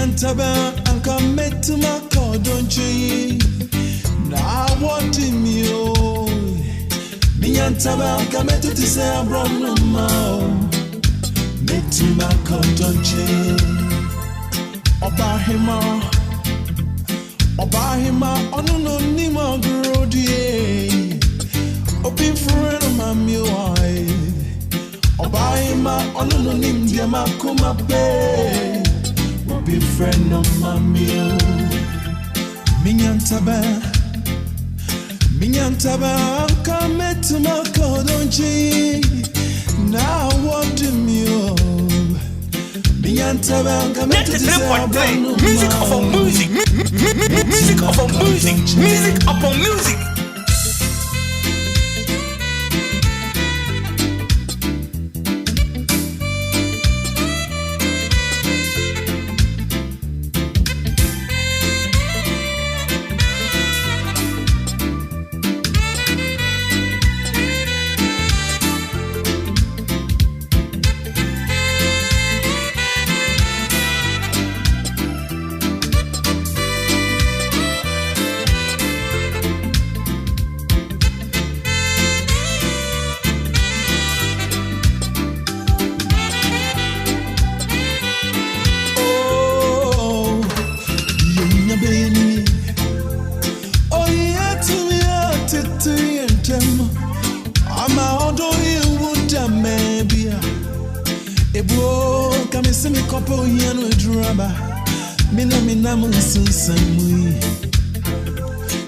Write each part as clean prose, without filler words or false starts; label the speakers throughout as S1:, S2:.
S1: Ntaban, and come met to my car, don't you? Now what in you? Ntaban, come met to say I'm wrong no more. Met to my car, don't you? Obahima, oh no, Nima Grody. Open friend of my mule. Obahima, oh no, Nim, dear Makuma Bay. Be friend of my meal. Ntaban, come to my car, don't you? Now what do you? Ntaban, come to this
S2: music upon music, music upon music, music upon music.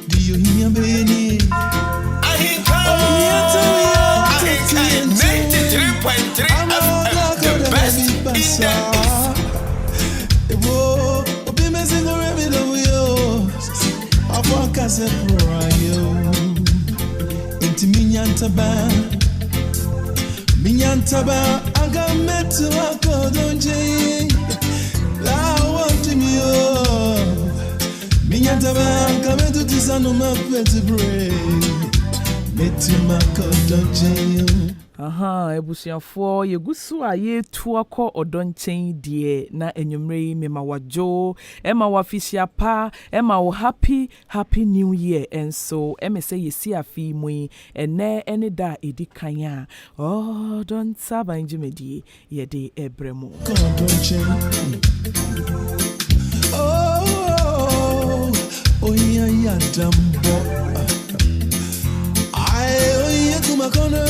S1: Do you hear me?
S2: AHENKAN93.3 the best in the East.
S1: Ntaban, I got met to a cordon J. I want to me. Ntaban, come to this on my pretty brain. Met to my cordon J.
S3: Aha, ebusiafo yegusu a yetu akọ odonchen die na enyumre mema wajo ema wafisia pa ema wo happy new year and so say yesi afi mu ene da edikan a Odo Ntaban jumedi ye de ebremo
S1: oh yeah dambo ai kuma kono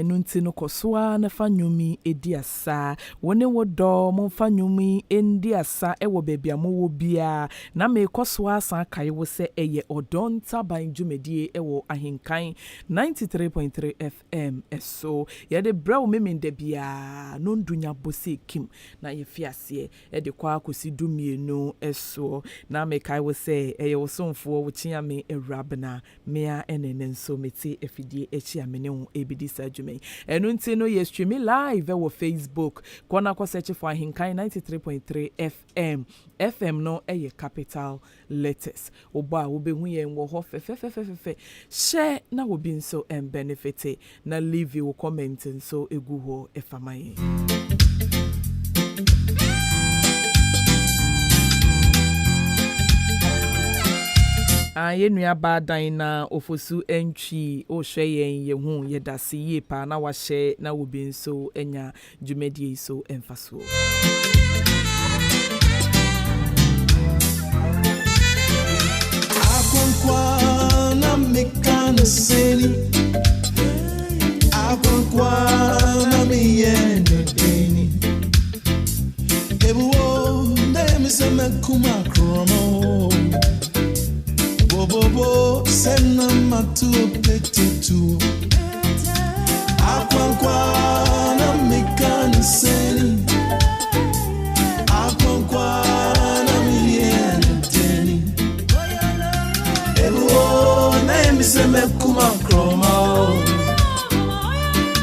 S3: nunti no kosoa na fanyumi ediasa wone wodo mo fanyumi endiasa ewo bebia mo wo bia na me kosoa san kai wo se eye Odo Ntaban dwumedie ewo AHENKAN 93.3 FM eso ye de brew memende bia no ndunya bose kim na ye fiase e de kwa akosi dumienu eso na me kai wo se eye wo somfo wo chiame ewrabna mea enene nso meti efidie echi amene ho ebidi sajumei enunti no ye stream live wo Facebook kona ko search for AHENKAN 93.3 FM no eye capital letters oba wo be hu ye wo ho fe share na wo bi nso benefit na leave your comment so egu ho efamaye Yenua badan na ofosu entry o hweyen ye hu ye dase ye pa na wa hye na wo bi nso enya dwumedie so emfaso
S1: Akwankwa na mekana seni Akwankwa na miyende deni Ebuo ndemi se mekuma kromo Bobo sena matu petetu Akwankwa na mekana seni Akwankwa na miyende deni Ebuo ndemi se mekuma kromo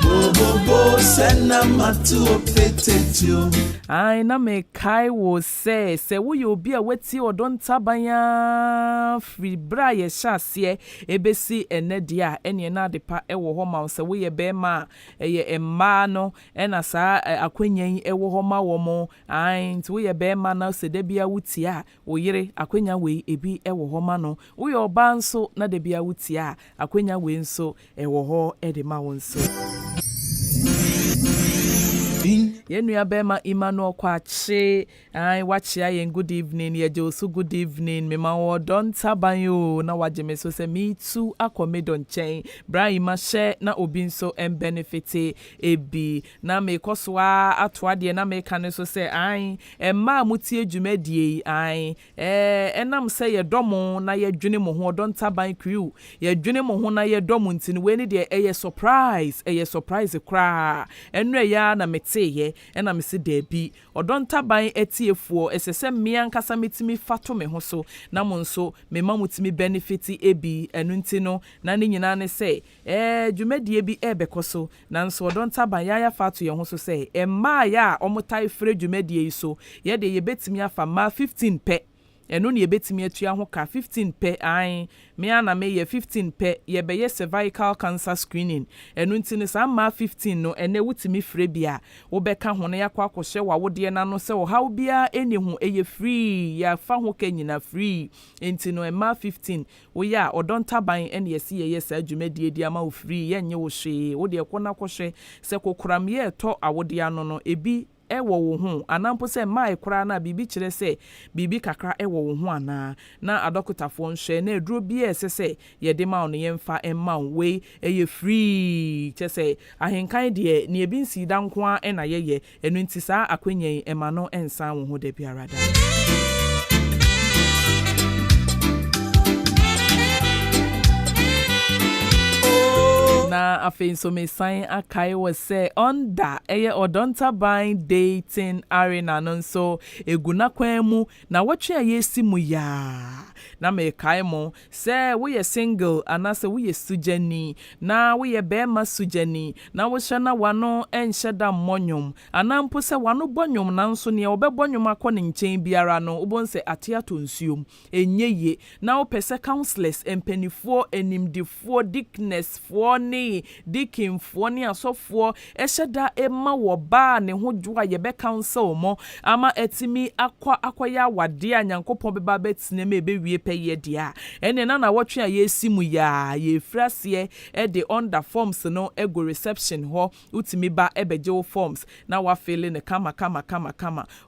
S1: Bobo sena matu opetetio
S3: ai na me kai wo se wo ye obi a wati Odo Ntaban ya free bra ye hyase ebesi enede a ene na adepa ewo ho ma se wo ye be ma ye emma no ena sa akwanyan ewo ho ma wo mo ai nti wo ye be ma na se da bia wuti a wo yire akwanya we ebi ewo ho ma no wo ye oba nso na da bia wuti a akwanya we nso ewo ho ede ma wo nso Yenua bema Emmanuel Kwache ai wachi ayen good evening ye Josu good evening me ma Odo Ntaban yo na waje me so se me too akomedo nchen Brahima she na obi nso em benefit ebi na me koswa atoa de na me kan so se ai emma muti adwumadie ai enam se ye domo na ye dwene mo ho Odo Ntaban crew ye dwene mo ho na ye domo ntini we ne de eye surprise kra enwe ya na mete ye ena me se debi Odo Ntaban etiefuo esese mmea nkasa metimi fato me ho so na mo nso me ma mutimi benefit ebi enu nti no na ne nyina ne se dwumadie bi ebekoso na nso Odo Ntaban ya fato ye ho so se emma ya omotai fre dwumadie so ye de ye betimi afa ma 15 pe eno ne yebetimi atua ho ka 15 pe ai me ana me ye 15 pe ye be ye cervical cancer screening eno ntini sa ma 15 no ene wutimi free bia wo beka ho na yakwa akohye wa wode na no se wo haw bia eni ho eye free ya fa ho ka nyina free enti no ma 15 wo ya Odo Ntaban ene yesi ye sa adwumadie di ama wo free ye nye wo hwe wo de kona kohwe se kokuram ye to awode ano no ebi ewo wo ho anampo se mai kra na bibi kire se bibi kakra ewo wo ho ana na adokotafo nhwe na eduro bi esese ye de ma ono ye mfa emma we eye free chese ahenkan de ne ebi nsi danko a na ye enu nti sa akwanyen emma no ensan wo ho de biara da na afei so me sign akai was say onda eye Odo Ntaban dating arena no so eguna kwan mu na watwe ayesi mu ya na me kai mo say we ye single anase we ye sujani na we ye bema sujani na wo hye na wano enhye da monyom anampo se wano bonyom na nso ne obebonyom akọ ne nchen biara no obonse atiato nsuom enyeye na wo pese counselors empanifuo enimdifuo dickness fuo ni dikimfuo ni asofuo ehye emma wo ba ne ho dwoa ye be counsel mo ama etimi akwa wade anyankopon beba betine me bewie peye dia ene na wotwe ayesi mu ya ye frase e de under forms no ego reception ho utimi ba ebeje forms na wa feel ne kama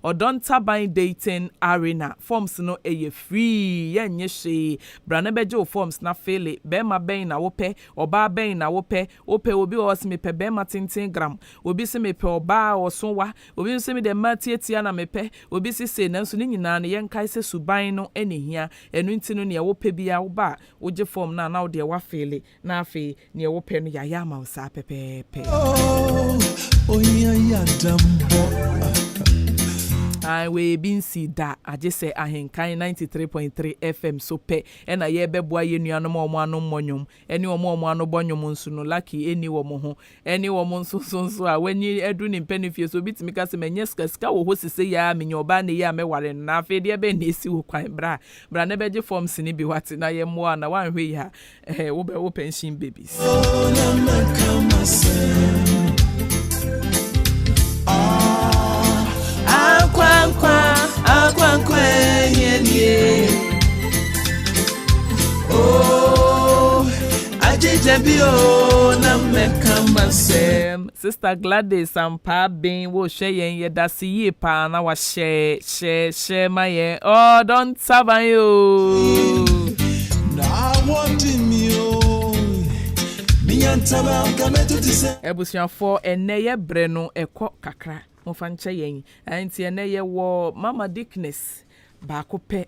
S3: Odo Ntaban dating arena forms no eye free ye nyehye brana beje forms na feel be ma ben na wo pe oba ben na wo pe obi o se me pe be ma 10 gram obi se me pe oba o so wa obi se me de matietia na me pe obi se na so ni nyina ne yenkai se suban no enehia enu nti no ne wo pe bia wo ba wo je form na wo de wa feel na afi ne wo pe no ya ma wo sa pepepe
S1: ya dambo
S3: I we been see that I just say AHENKAN93.3 FM so pe ena ye beboa ye nuanom omo anu monyom eni omo anu bonyom nso no lucky eni wo mo ho eni wo mo nso a wenyi edu ni mpenifie so bitimi ka se menye ska wo ho sese ya menye oba ne ya meware na afi de be na esi wo kwan bra ne beje forms ni bi wate na ye mo na wanhwe ya wo pension babies Akwankwa yenie oh ajejabio na mekamasem Sister Gladys ampa ben wo hwe yen yedase yi pa na wa she maye Odo Ntaban yo
S1: na wanting you miantaba kameto dise
S3: ebusuafo eneye bre no ekọ kakra mo fanche yen anti ene ye wo mama dickness baako pɛ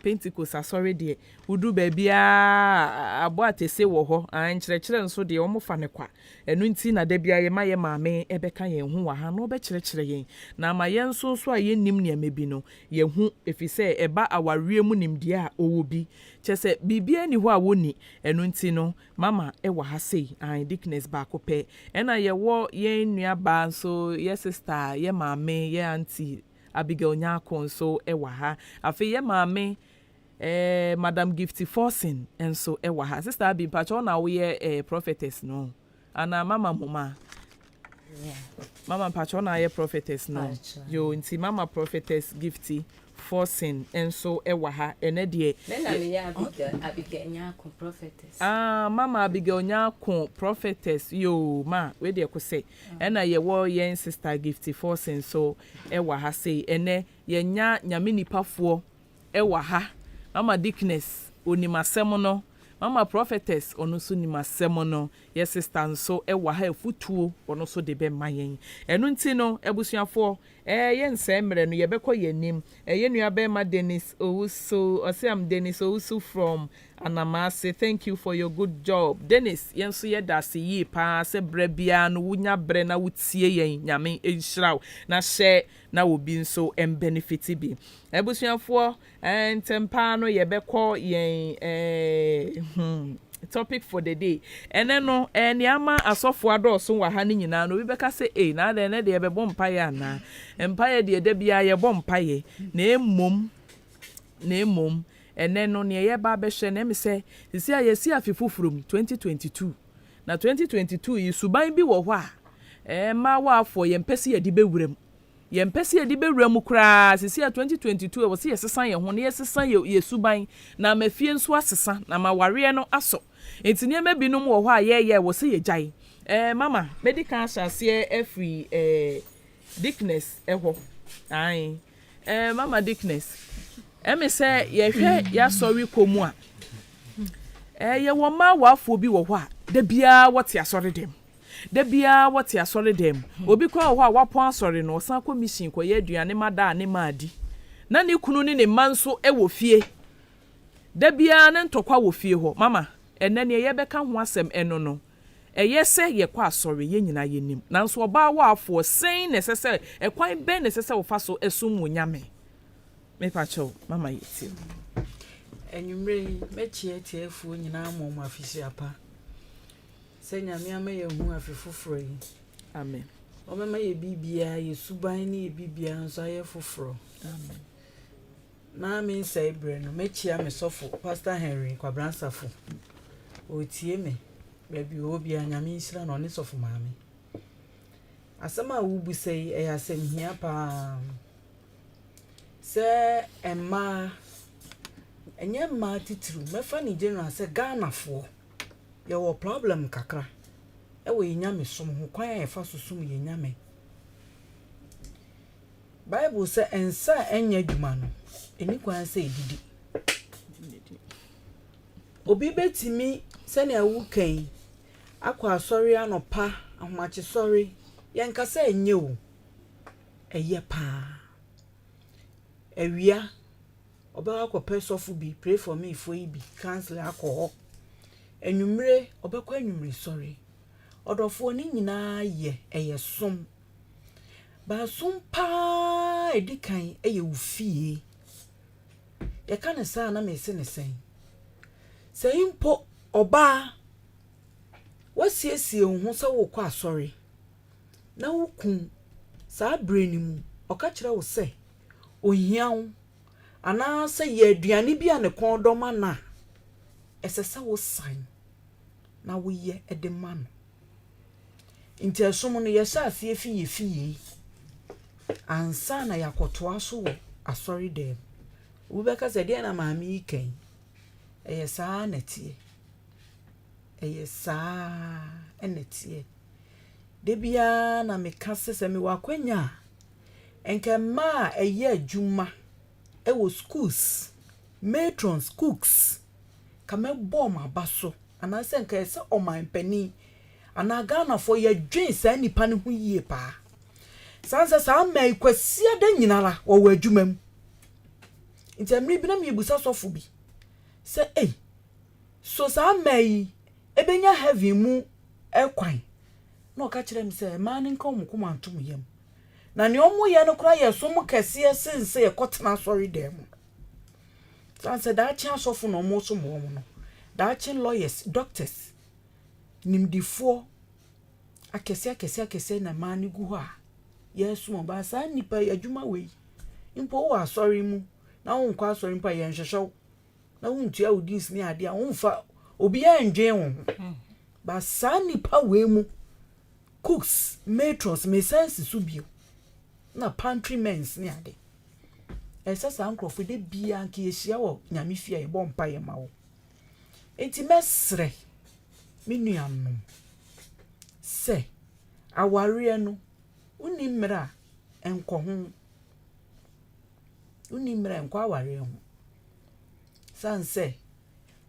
S3: Pentecost asɔre de wudu baabiaa abo atese wɔ hɔ nkyerɛkyerɛ nso de ɔmo fa ne kwa ɛno nti na da bia yɛ ma yɛ maame ɛbɛka yɛn ho wɔ ha na ɔbɛkyerɛkyerɛ yɛn na ma yɛn nso a yɛnnim nneɛma bi no yɛn ho efisɛ ɛba awareɛ mu nimdeɛ a ɔwɔ bi kyɛ sɛ biribia ni hɔ a wɔni ɛno nti no mama ɛwɔ ha sei Dickness baako pɛ ɛna yɛwɔ yɛn nuaba nso yɛ sister yɛ maame yɛ auntie Abigail Nyako nso ɛwɔ ha afei yɛ maame Madam Gifty Forcing nso ɛwɔ ha sister Abi mpacho na woyɛ prophetess no ana mama mama mpacho na yɛ prophetess no yo nti mama prophetess Gifty Forcing nso ɛwɔ ha ɛnɛ deɛ
S4: Abigail Nyako prophetess
S3: mama Abigail Nyako prophetess yo ma we de ko say ɛna yɛwɔ yɛn sister Gifty Forcing so ɛwɔ ha say ɛnɛ yɛnya nyame nipafoɔ ɛwɔ ha mama Dickness onimasɛm no mama prophetess ono so nimasɛm no yɛ sister nso ɛwɔ ha efutuo ono so de be mayen ɛno nti no ebusuafoɔ yɛ nsɛmmerɛ no yɛbɛkɔ yɛnim yɛ nuabɛ ma Dennis Owusu ɔsɛm Dennis Owusu from Anamase thank you for your good job Dennis yɛn so yɛ dase yi pa sɛ brɛ bia no wunya brɛ na wutie yɛn nyame enhyiraw na hyɛ na obi nso benefit bi ebusuafoɔ ntempa no yɛbɛkɔ yɛn topic for the day ene no niama asofo adɔso wa ha ne nyina no bi bɛka sɛ na de ne de yɛbɛbɔ mpaye ana mpaye de da bia yɛbɔ mpaye na emom ene no ne yɛba bɛhwɛ na me sɛ sisi a yɛsi afifufurum 2022 na 2022 yi suban bi wɔ hɔ a ma wa afɔ yɛmpɛsi yɛde bewuram yɛmpɛsi yɛde bewuram kraa sisi a 2022 wɔ se yɛsesa yɛn ho ne yɛsesa yɛ suban na mafie nso asesa na ma ware no aso enti nneɛma binom wɔ hɔ a yɛyɛ wɔ se yɛgyae mama medical ahyase every Dickness ɛhɔ mama Dickness me sɛ yɛhwɛ yɛasɔre komu a yɛwɔ ma wafo bi wɔ hɔ a da bia wɔte asɔre dem obi kwa hɔ a wapo asɔre no ɔsan commission kɔ yɛ aduane ma da ne ma adi na ne kunu ne ma nso wɔ fie da bia ne ntɔkwa wɔ fie hɔ mama ɛnɛ ne yɛbɛka ho asɛm ɛno no ɛyɛ sɛ yɛkɔ asɔre yɛ nyina yɛnim nanso ɔbaa wafo sɛn necessary ɛkwan bɛn necessary wo fa so ɛsum wo nyame me pa kyɛw mama yɛtie
S5: enwumre mechie tiefu nyina mom afisi apa sɛ nyame ama yɛ hu afifoforo yi
S3: amen
S5: ɔmema yɛ bibia yɛ suban ne yɛ bibia nso ayɛ foforo
S3: amen
S5: na me sɛ ibre no mechia me sɔfo Pastor Henry Kwabransafo otie me baabi obi anyame nhyira no ne sɔfo maame asɛm a wo bu sɛ ɛyɛ asɛm hia pa sɛ ɛma enye ma titru mefa ni general sɛ Ghanafoɔ yɛwɔ problem kakra ɛwɔ yenyame som ho kwan a yɛfa so som yenyame Bible sɛ ensa enya dwuma no eni kwan sɛ edidi obi betimi sɛ ne awu kan akwa asɔre anopa ahomache sɔre yɛnka sɛ enye o ɛyɛ pa ewia oba akɔpɛ sɔfo bi pray for me for yi bi cancel akɔ enwumre obekɔ enwumre sɔre ɔdɔfo ni nyina yɛ ɛyɛ som ba som pa edikan ɛyɛ ufie yɛka ne saa na me se ne sɛn sɛ impo ɔba wasiesie ho sɛ wo kɔ asɔre na wo kun saa brani mu ɔka kyerɛ wo sɛ ohiawo ana sɛ yɛ aduane bi a ne kɔndɔma na ɛsɛ sɛ wo san na wo yɛ ɛde ma no nti ɛsom no yɛhyɛ aseɛ fie ansa na yakɔtoa so wɔ asɔre dɛm wo bɛka sɛ deɛ na maame yi kan ɛyɛ saa natie ɛyɛ saa ɛnatie de bia na meka sɛ me wakwanya enka ma ɛyɛ adwuma ɛwɔ schools matrons cooks kama bom abaso ana sɛ nka ɛsɛ ɔman pani ana Ghanafoɔ yɛ dwen saa nipa ne ho yie pa sansa saa mai kwasia da nyinara wɔ adwuma mu nti amri bi na me busa sofo bi say so sa mai ebenya heavy mu ekwan na oka kire me say man nka omukom antom yam na ne omu ye no kra ye so mu kase sense ye kotena sorry dem san say da chi asofo no mo so mo no da chi lawyers doctors nimdifo akese na man gu ho a yes mo ba sa nipa adwuma we impo wa sorry mu na won kwa sorry mpa ye nhwehwew na won tua odis ni ade a won fa obi ya ndwen won ba sa nipa we mu cooks matrons me sense su bio na pantry mens ni ade esa sa nkrofo de bia nka yehia wo nyame fia ye bompa ye mawo enti mesre minuanum se aware no uni mra enko ho uni mra enko aware ho sanse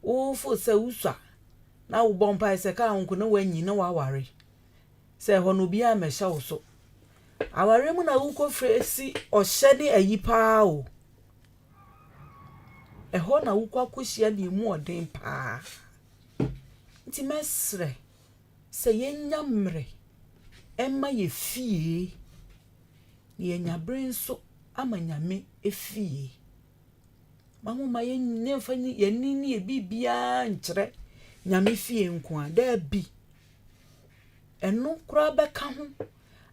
S5: o fo se uswa na wo bompa se ka nko na wanyi na waware se ho no bia mesha wo so aware mu na wo ko fresi ohye ni ayipa o ho na wo ko akohia ni mu oden pa nti mesre se yenya mre emma ye fie yenya brenso amanyame efie mahoma ye nefa ni ye ni ye bibia nkyere nyame fie nko a da bi eno kura beka ho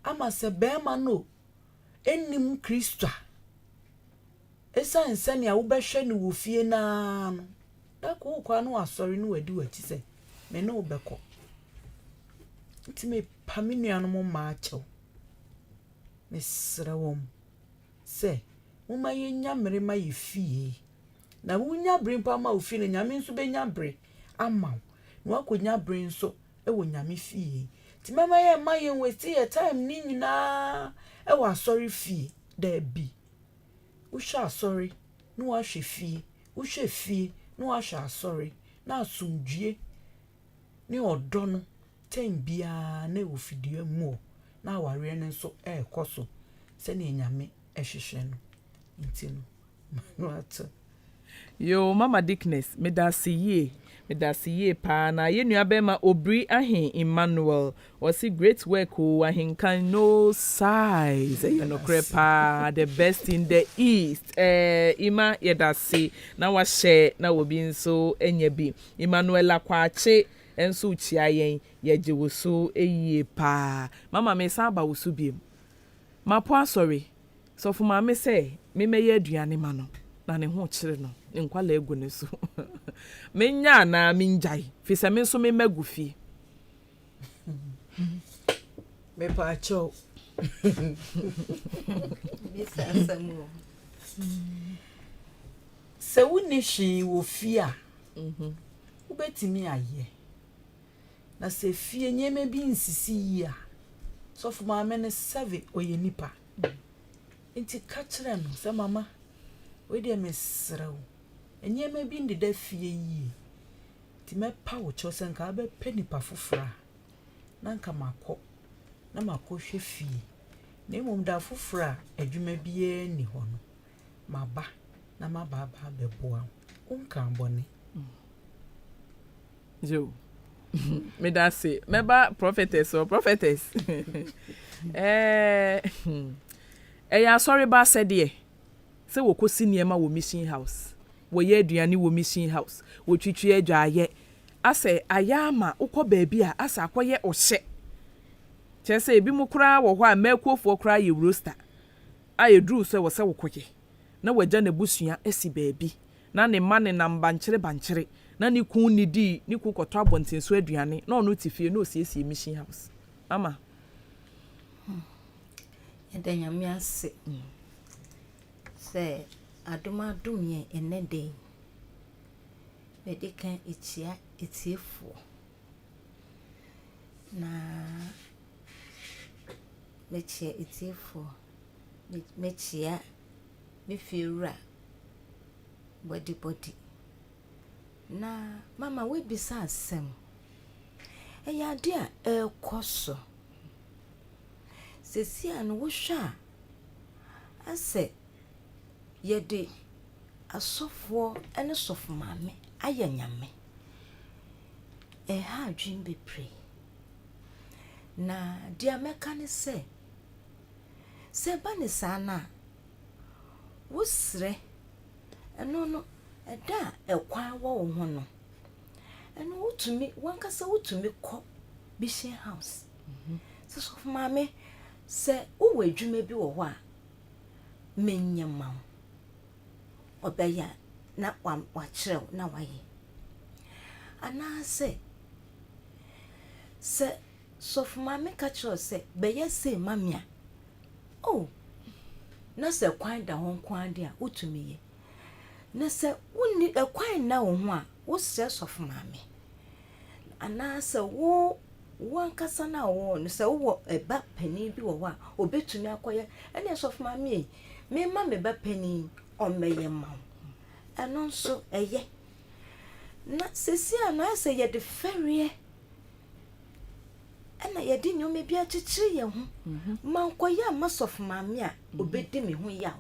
S5: ama se bema no enim Kristo esa nsani a wo behwe ni wo fie na no da ko kwa no asori no wadi wati se me no beko ntime paminu mo ma achew mesra wom se mo ma yenya mere ma ye fie na wo nya bre mpa ma ofie na nyame nso be nya bre ama no akonya bre nso e wo nyame fie ti mama ye ma ye wati ye time ni nyina e wa sorry fie da bi wo sha sorry no wa hwe fie wo hwe fie no wa sha sorry na asumdue ni odo no ten bia na ofidie mu na aware ne nso ekoso se ne nyame ehwehwe no ntino no ato
S3: yo mama Dickness medasiye pa na ye nua be ma obri ahen Emmanuel was great work o ahenkan no size you know crepa the best in the east ima yedase na wa share na obi nso enya bi Emmanuel akwache enso uchia yen yeje wo so eyie pa mama me san ba wo so biem mapo asori so fu ma me say me meye aduane ma no na ne ho kire no nkwala egu ne so menya na minjai fi se me so me magufi
S5: me pa cho
S4: bisa samu
S5: se woni hwi wo fia ubetimi aye na se fie nyeme bi nsisi yi a so fu ma me ne 7 oye nipa enti ka kire no se mama we de mesrawo enyeme bi ndida fie yi ti me pa wo cho se nka be penipa fofora na nka makọ na makọ hwe fie na emom da fofora adwuma biye ni ho no maba na maba beboa unka mbone
S3: jo me da say meba prophetess or prophetess ya sorry ba said ye se wo kosi niema wo mission house wo ye aduane wo mission house wo twitwi adwaye ase ayama ukọ baabi a asa akoye ohye chese ebi mu kura wo ho a makuofo kura ye roaster aye dru so wo se wo koke na waja na busua esi baabi na ne ma ne nam bankyere na ni kun ni di ni ku koto abonten so aduane na ono tifie na osiesie mission house mama
S4: edanya mi ase se adoma dumye enede medikan ichia etiefo na mechia etiefo mechia mefiura body na mama we bisa asem eya de a ekoso sesi an wo hwa ase yede asofo ene sofo maame ayanyame ha adwin be pray na dia meka ne se ba ne sana wosre eno no eda ekwan wo ho no eno wotumi wankasa wotumi kɔ Bishop house so maame se wo adwuma bi wo ho a menyama obeya na wa kyerɛw na waye ana se sof maame ka kyerɛw se beye se mamia oh na se kwan da ho kwan de a wotumi ye na se wonni kwan na wo ho a wo sɛ sof maame ana se wo wankasa na wo no se wo eba pani bi wo ho a obetumi akoye ene sof maame me ma me ba pani omeye ma eno nso eye na sesi ana se ye de ferie ena ye di nyome bia chichiri ye ho mankoya masof maame a obedi me ho ya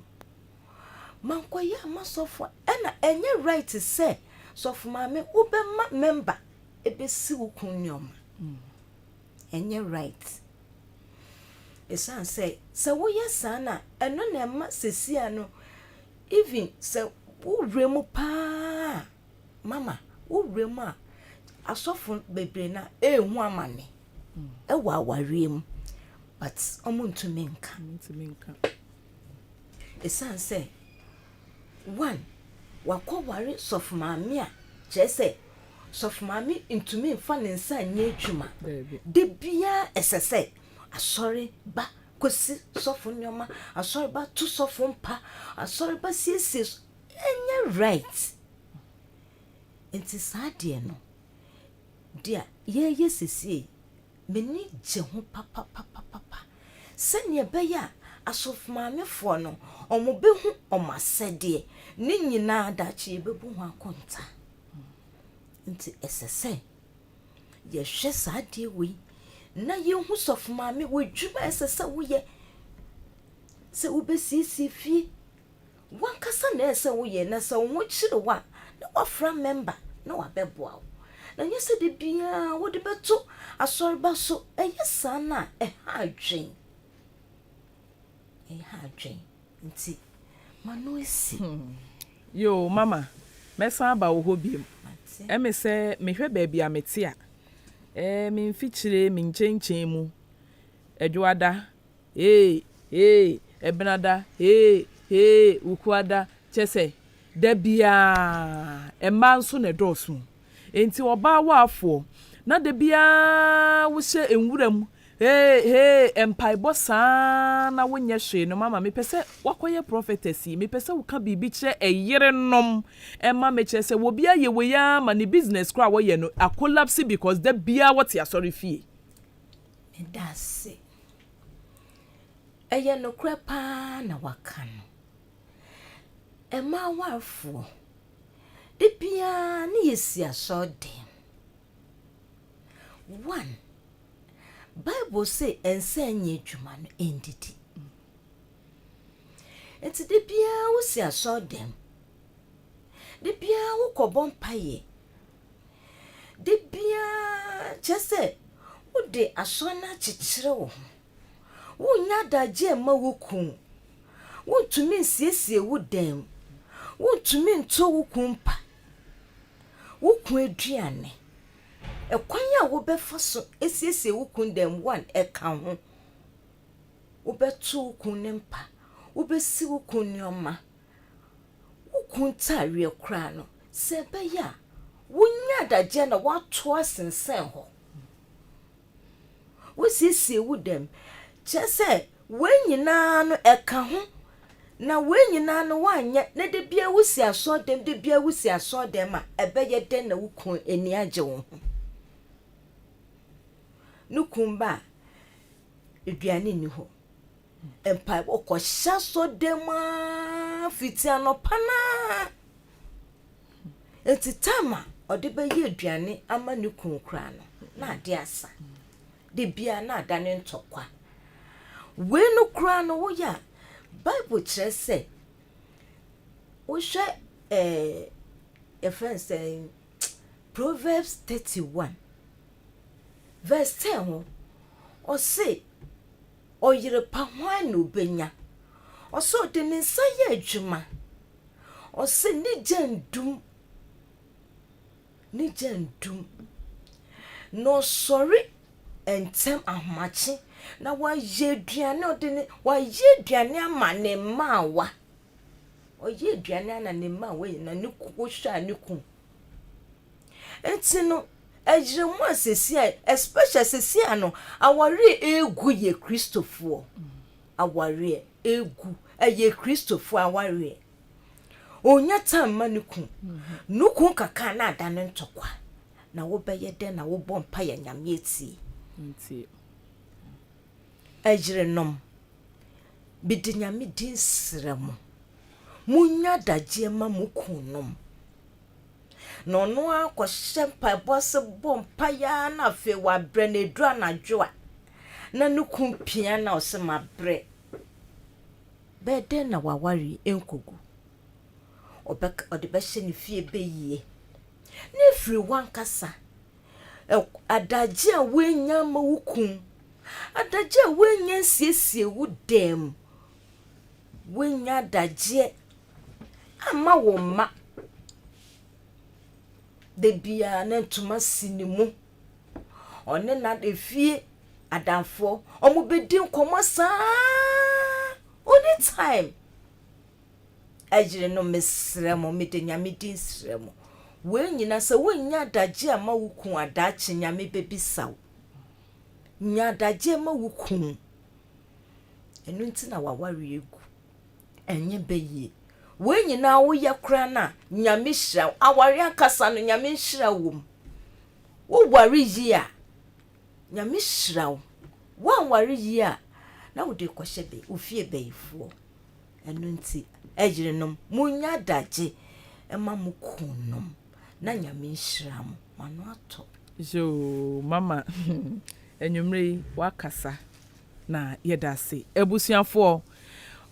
S4: mankoya masof ena enye right say sof maame ubema member ebesi wukunnyom enye right esan say wo yesa na eno na ma sesi ano even say uremu pa mama uremu a asofo bebre na ehu amane ewa awarem but omuntumi nka esan say one wakoware sof maame a chese sof maame ntumi mfa ne nsa nye adwuma de bia esese asori ba kosi sofo nyoma asori ba tu sofo mpa asori ba siesie enye right enti saade no dia ye sisi meni je ho papa sene beya asof maame fo no omobehu omasede ni nyina dachi bebu ho akonta enti esese ye hwe saade wi na ye hu sof maame wadwuma esese wo ye se ubesisi fie wankasa na ese wo ye na se wo chire wa na ofra member na wabeboa na nyese de bia wo de beto asorba so eyesa na ha adwen nti manu esi
S3: yo mama mesa ba wo hobiem me se mehwe ba bia mete a me mfikyire me nchenchem mu edwoada ebenada ukuada chese da bia emma nso na dosu enti oba wafo na da bia wo hye enwuram empaibo saa na wonye hwe no mama me pese wakoye prophetess me pese wo ka bibi kire eyere nom emma me kire se wo bia ye we ya ma ne business kra wo ye no a collapse because da bia what ya sorry fie
S4: me dase eye no kra pa na waka no emma wafo de bia ne yesi aso dem one Bible say ensenye adwuma no endidi enti de bia wo si aso dem de bia wo kobon paye de bia chese wo de aso na chichire wo nya daje ma wo kun wo tumi nsiesie wo dem wo tumi nto wo kun pa wo kun aduane ekwanya wo befa so esiesie wo kun dem one eka ho wo beto wo kun nempa wo besi wo kun nyoma wo kun tare kra no se beya wo nya daje na wato asensen ho wo siesie wo dem chese wenyina no eka ho na wenyina no wanye na de bia wo si aso dem de bia wo si aso dem a ebeye den na wo kun eni age wo ho nukumba eduane ni ho empa okosha so dema fitia no pana etitama ode be ye eduane ama nukun kra no na ade asa de bia na adane ntokwa we no kra no wo ya bible kire se wo hwe a friend saying Proverbs 31 verse 10 or say or yere pa hwan no benya or so de ne nsa ye adwuma or say ni jandum no sorry entem ahomache na wa ye duane odene wa ye duane ama ne mawa o ye duane na ne mawa na ne ku hwa ne ku enti no ejiremu asesi especially asesi no aware egu ye Christopher aware egu ye Christopher aware onya tamma ne ku nuku kaka na adane ntokwa na wo beye den na wo bompa ya nyame eti
S3: nti
S4: ejirenom bidi nyame din sremo munya daje ma mukunom no no akwhye mpabose bompa ya na fe wa bre na edu anadwo na nuku pia na osema bre beden na wawari enkogu obek odebehye ne fie beyie ne free wankasa adaje a wenya ma wukun adaje a wenya siesie wudem wenya adaje ama wo ma de bia na ntuma sinimu one na de fie adamfo omo bedin komasa only time ajire no mesremo mede nyame din sremo we nyina se wonya daje ama wukun adache nyame bebisaw nya daje ama wukun enu ntina waware egu enye beye we nyina wo ye kra na nyame hira aware akasa no nyame hira wom wo ware yi a nyame hira wo ware yi a na wo de kwhye be ofie beyifo enu nti ejirenom munya daje ema mukunom na nyame hyiram mano ato
S3: jo mama enyumre wakasa na yedase ebusuafo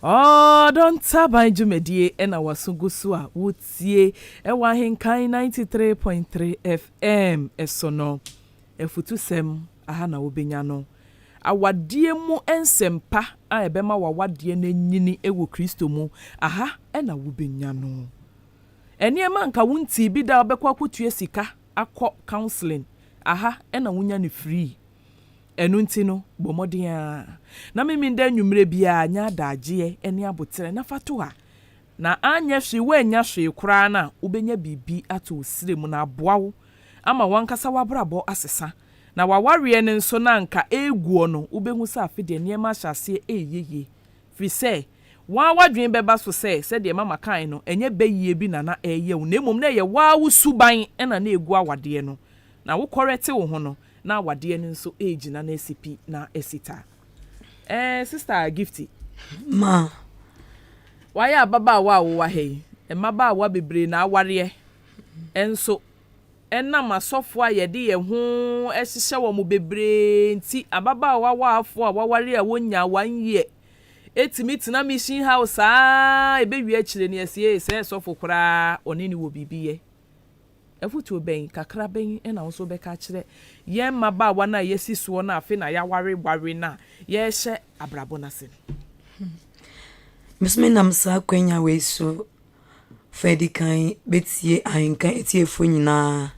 S3: Odo Ntaban jumedie ena wasugusu a wotie ewa henkan 93.3 FM esono efutusem aha na wobenya no awadie mu ensempa a ebema wawadie na nyini ewo Kristo mu aha ena wobenya no eniema nka wunti bi da obekwa kwotue sika akọ counseling aha ena wunya ne free enu nti no bomodin a na mimi nda nwumre bia nya daagye eni abotere na fato a na anya hwe wanya hwe kura na ubenya bibi ato osire mu na aboawo ama wankasa wabrabo asesa na waware ne nso na nka eguo no ubehu sa afide niema hyase eyeye fi se wa wadwen beba so se de mama kan no enye beyie bi na eye wo na mom na ye wa wusuban ena na egu awade no na wo korete wo ho no na awade ne nso ejina na esipi na esita sister Gifty
S6: ma
S3: waya baba wa wo wa he maba wa bebre na aware enso enna masofo a yede ye ho ehihye wo mo bebre nti ababa wa afo a waware a wonya wanye etimi na mission house ebewi akire ne asie se sofo kura onini wo bibiye efutu ben kakra ben na wo so beka kire ye maba wa na yesi so na afi na ya ware na ye hye abrabo na se
S6: misme nam sa kwenya we so fedi kan betie ahenkan etiefo nyina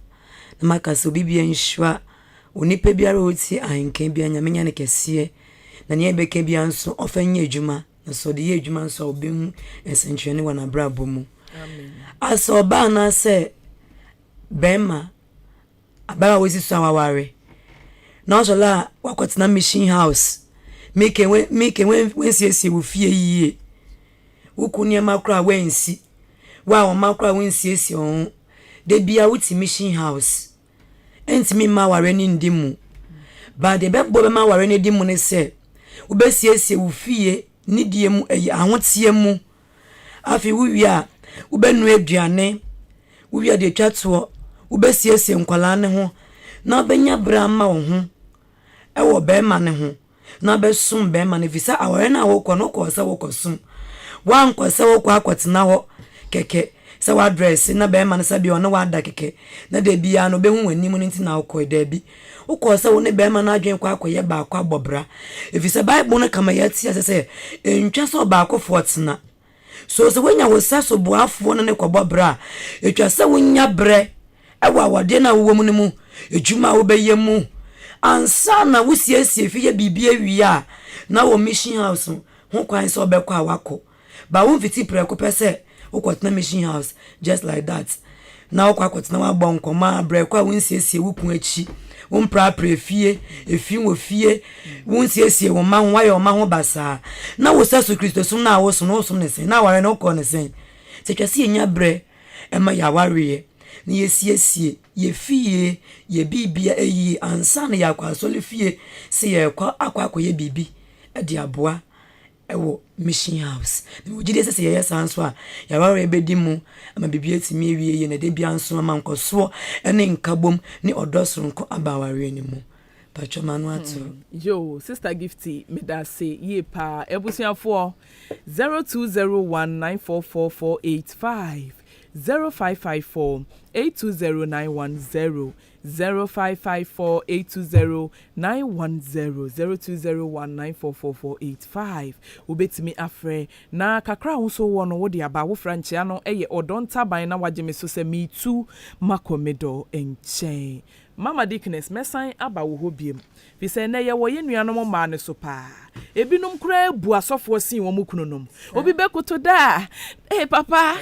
S6: na makaso bibia nhwa onipa biara oti ahenkan bia nyamenya ne kese na ne beka bia nso ofanya adwuma na so de adwuma nso obemu ensenchene wana brabo mu amen aso ba na se bema abara wezi so aware na so la wakwatena mission house make when sie wo fie yie ukuni makra wensi wa o makra wensi on de bia wuti mission house entimi ma ware ni ndimu ba de bebo be ma ware ni ndimu ne se ubesiesie wo fie ni die mu ahotie mu afi wuwia ubenu aduane wuwia de twatso ubesiesie nkwala ne ho na benya brama wo ho ewo be ma ne ho na be sum be ma ne visa aware na wo kono ko se wo kosum wan ko se wo kwa kwatena ho keke sa wa dress na be ma no sa bi ono wa da keke na de bia no be hu anim no nti na ukọ da bi ukọ sa wo ne be ma na adwen kwa akoye ba akọ agbobra if is a bible no kama ya ti se entwa so ba akọ fortna so wenya wo sa so boafo no ne kwobobra etwa sa wonya bre ewa wade na wo mu ne mu ejuma wo be yemu ansa na wo siesie fiye bibia wi na wo mission house ho kwan so be kwa awako ba won fiti preko pese ukotna mission house just like that na ukotna wa bon koma breko a won siesie wo kun achi won prapre fie efi wo fie won siesie wo ma ho ayo ma ho basa na wo sasu Kristo sum na wo so no sum ne sen na ware no ko ne sen se twase nya bre e ma ya ware ni yesiesie ye fie ye bibia eyi ansa na ya kwa so le fie se ye kwa akwa bibi e di aboa ewo mission house ni wogide se ye sanso a ya ware bedi mu ama bibia timi ewie ye na de bia nso ama nkoso ene nkabom ni odosoro nko abaware ni mu pacho manu ato
S3: yo sister Gifty me da say ye pa ebusuafo 0201944485 0554 820910 0554 820910 0201944485 ubetimi afre na kakra ho so wo no wo de aba wo franchia no eye Odo Ntaban na waje me so se me tu makomedo enchen Mama Dickness mesan aba wo hobiem fi se na ye wo ye nuanom ma ne so pa ebinum kura bu asofo sin wo mukununom obi bekoto da papa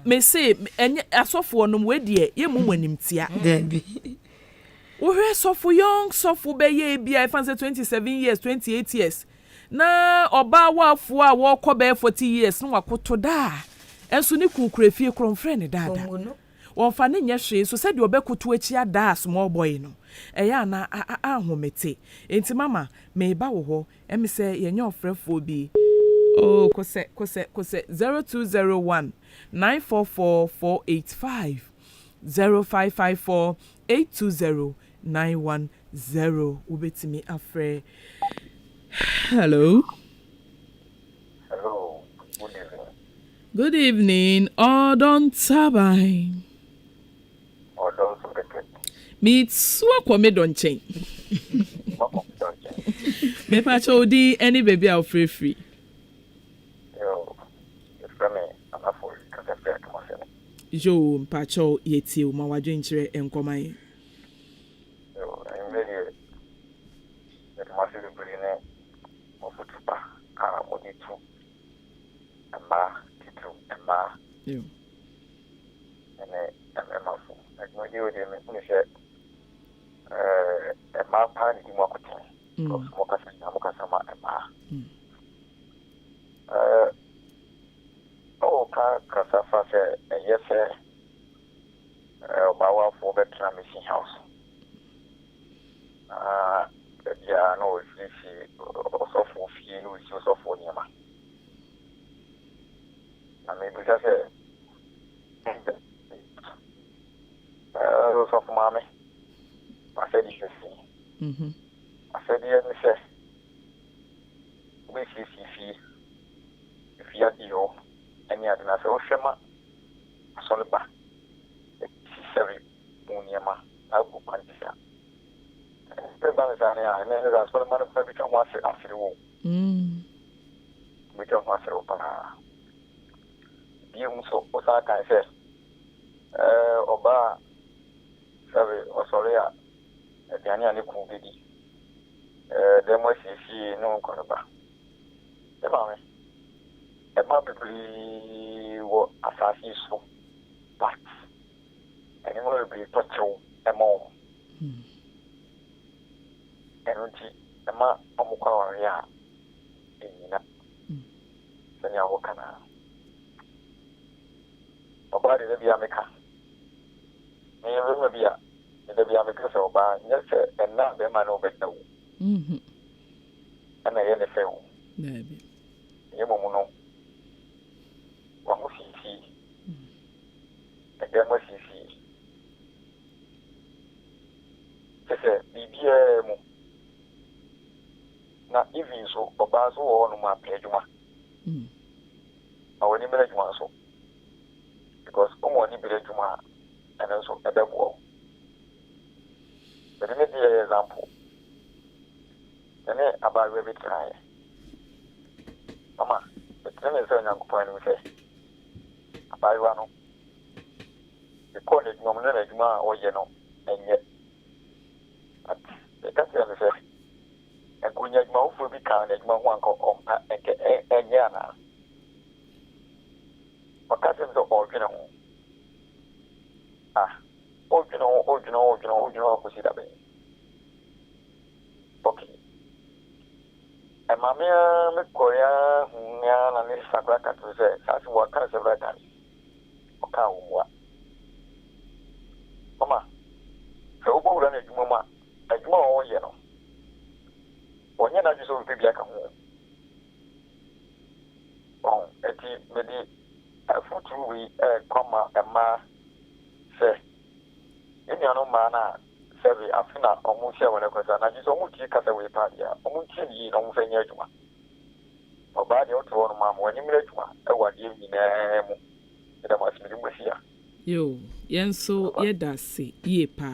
S3: me say enye asofo nom we de ye mumwanim tia
S6: debi
S3: wo hwe sofo young sofo be ye bia I fancy 27 years 28 years na oba wafo a wo kobe 40 years no wakoto da enso ni kukura fie kron friend dada won fa ne nyehwe so said obekoto achi ada small boy no eya na ahomete enti mama me ba wo ho emi se yenye ofrefo bi oh kose 0201 944485 0554 820910 ubetimi afre. Hello.
S7: Hello.
S3: Good evening. Odo Ntaban.
S7: Odo Ntaban.
S3: Mitswa kwa medonchen. Me pacho di any baby out free.
S7: Yo, it's from me. I'm not for because I'm fair to myself.
S3: Jo pacho yeti o ma wadwe nchire enkoman.
S7: Yo, I'm very that myself bring mo futupa mo ditu. Emma titu emma.
S3: Yo.
S7: Ene emma fu. Like no you dey me say emma pa ni mo akotin. Mo kasa ma emma. Kasa fa se yes bawa for better mission house. Yeah, no, she also for few, she also for Nima. I mean, because also for mommy, I said you should see. I said, yes, we see if you are you, and you are not so shema, Soliba, Siri, Muniama, Abu Pandisa. The Banzania, and then that's what man of become once after the war. We don't want to open her. You so, what I can say, Oba, sorry, or sorry, Diana Nikubidi. Then what she no Corba. The mammy. The probably what assassin so, but anymore be patrol a more. Energy, the ma Omukaria in Sanya Wakana. Nobody the Biamica. Never be a the Biamica so bad, yes, and not the man over no. And I had a fail. Yamuno. One was see. And then was see. BBM. Na even so, Obazo or no my pledge one. Our name is one so. bere juma and also a bebo. But let me give an example. Then about we try. Mama, the thing is a young point we say. About one. The corner is no juma or you know, and yet. But the customer says, and when you mouth will be counted, one call and yana. But cousins are original. Original, okay. And Mamma Korea, and this Sagraka to say, as what kind of right time? Okay, what? Mama, so more than a mama, a more, you know. When you're not just over baby, I come home. Oh, maybe a foot we comma and ma say, in your own manner. Sevi afina omushia wale kwa sana jiso omuchi kasa we padia omuchi ni no mfenya juma obadi oto wono mamu wani mire juma ewa die nyina mu eda masiri musia
S3: yo yenso yedase ye pa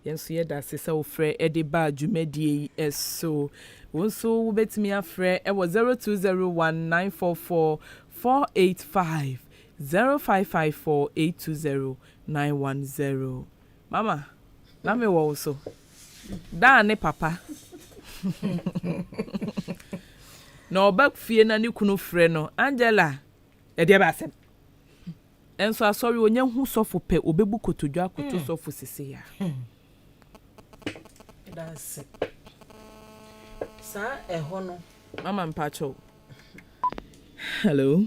S3: yenso yedase se ofre ede ba dwumadie eso wonso wobetimi afre e wo 0201944485 0554820910 mama na me wo so da ne papa no back fie na ne kunu frɛ no Angela e de ba asem enso asori onye hu sofo pe obebu kotodwa akoto sofo sese ya
S5: that's sa eho no
S3: mama mpacho hello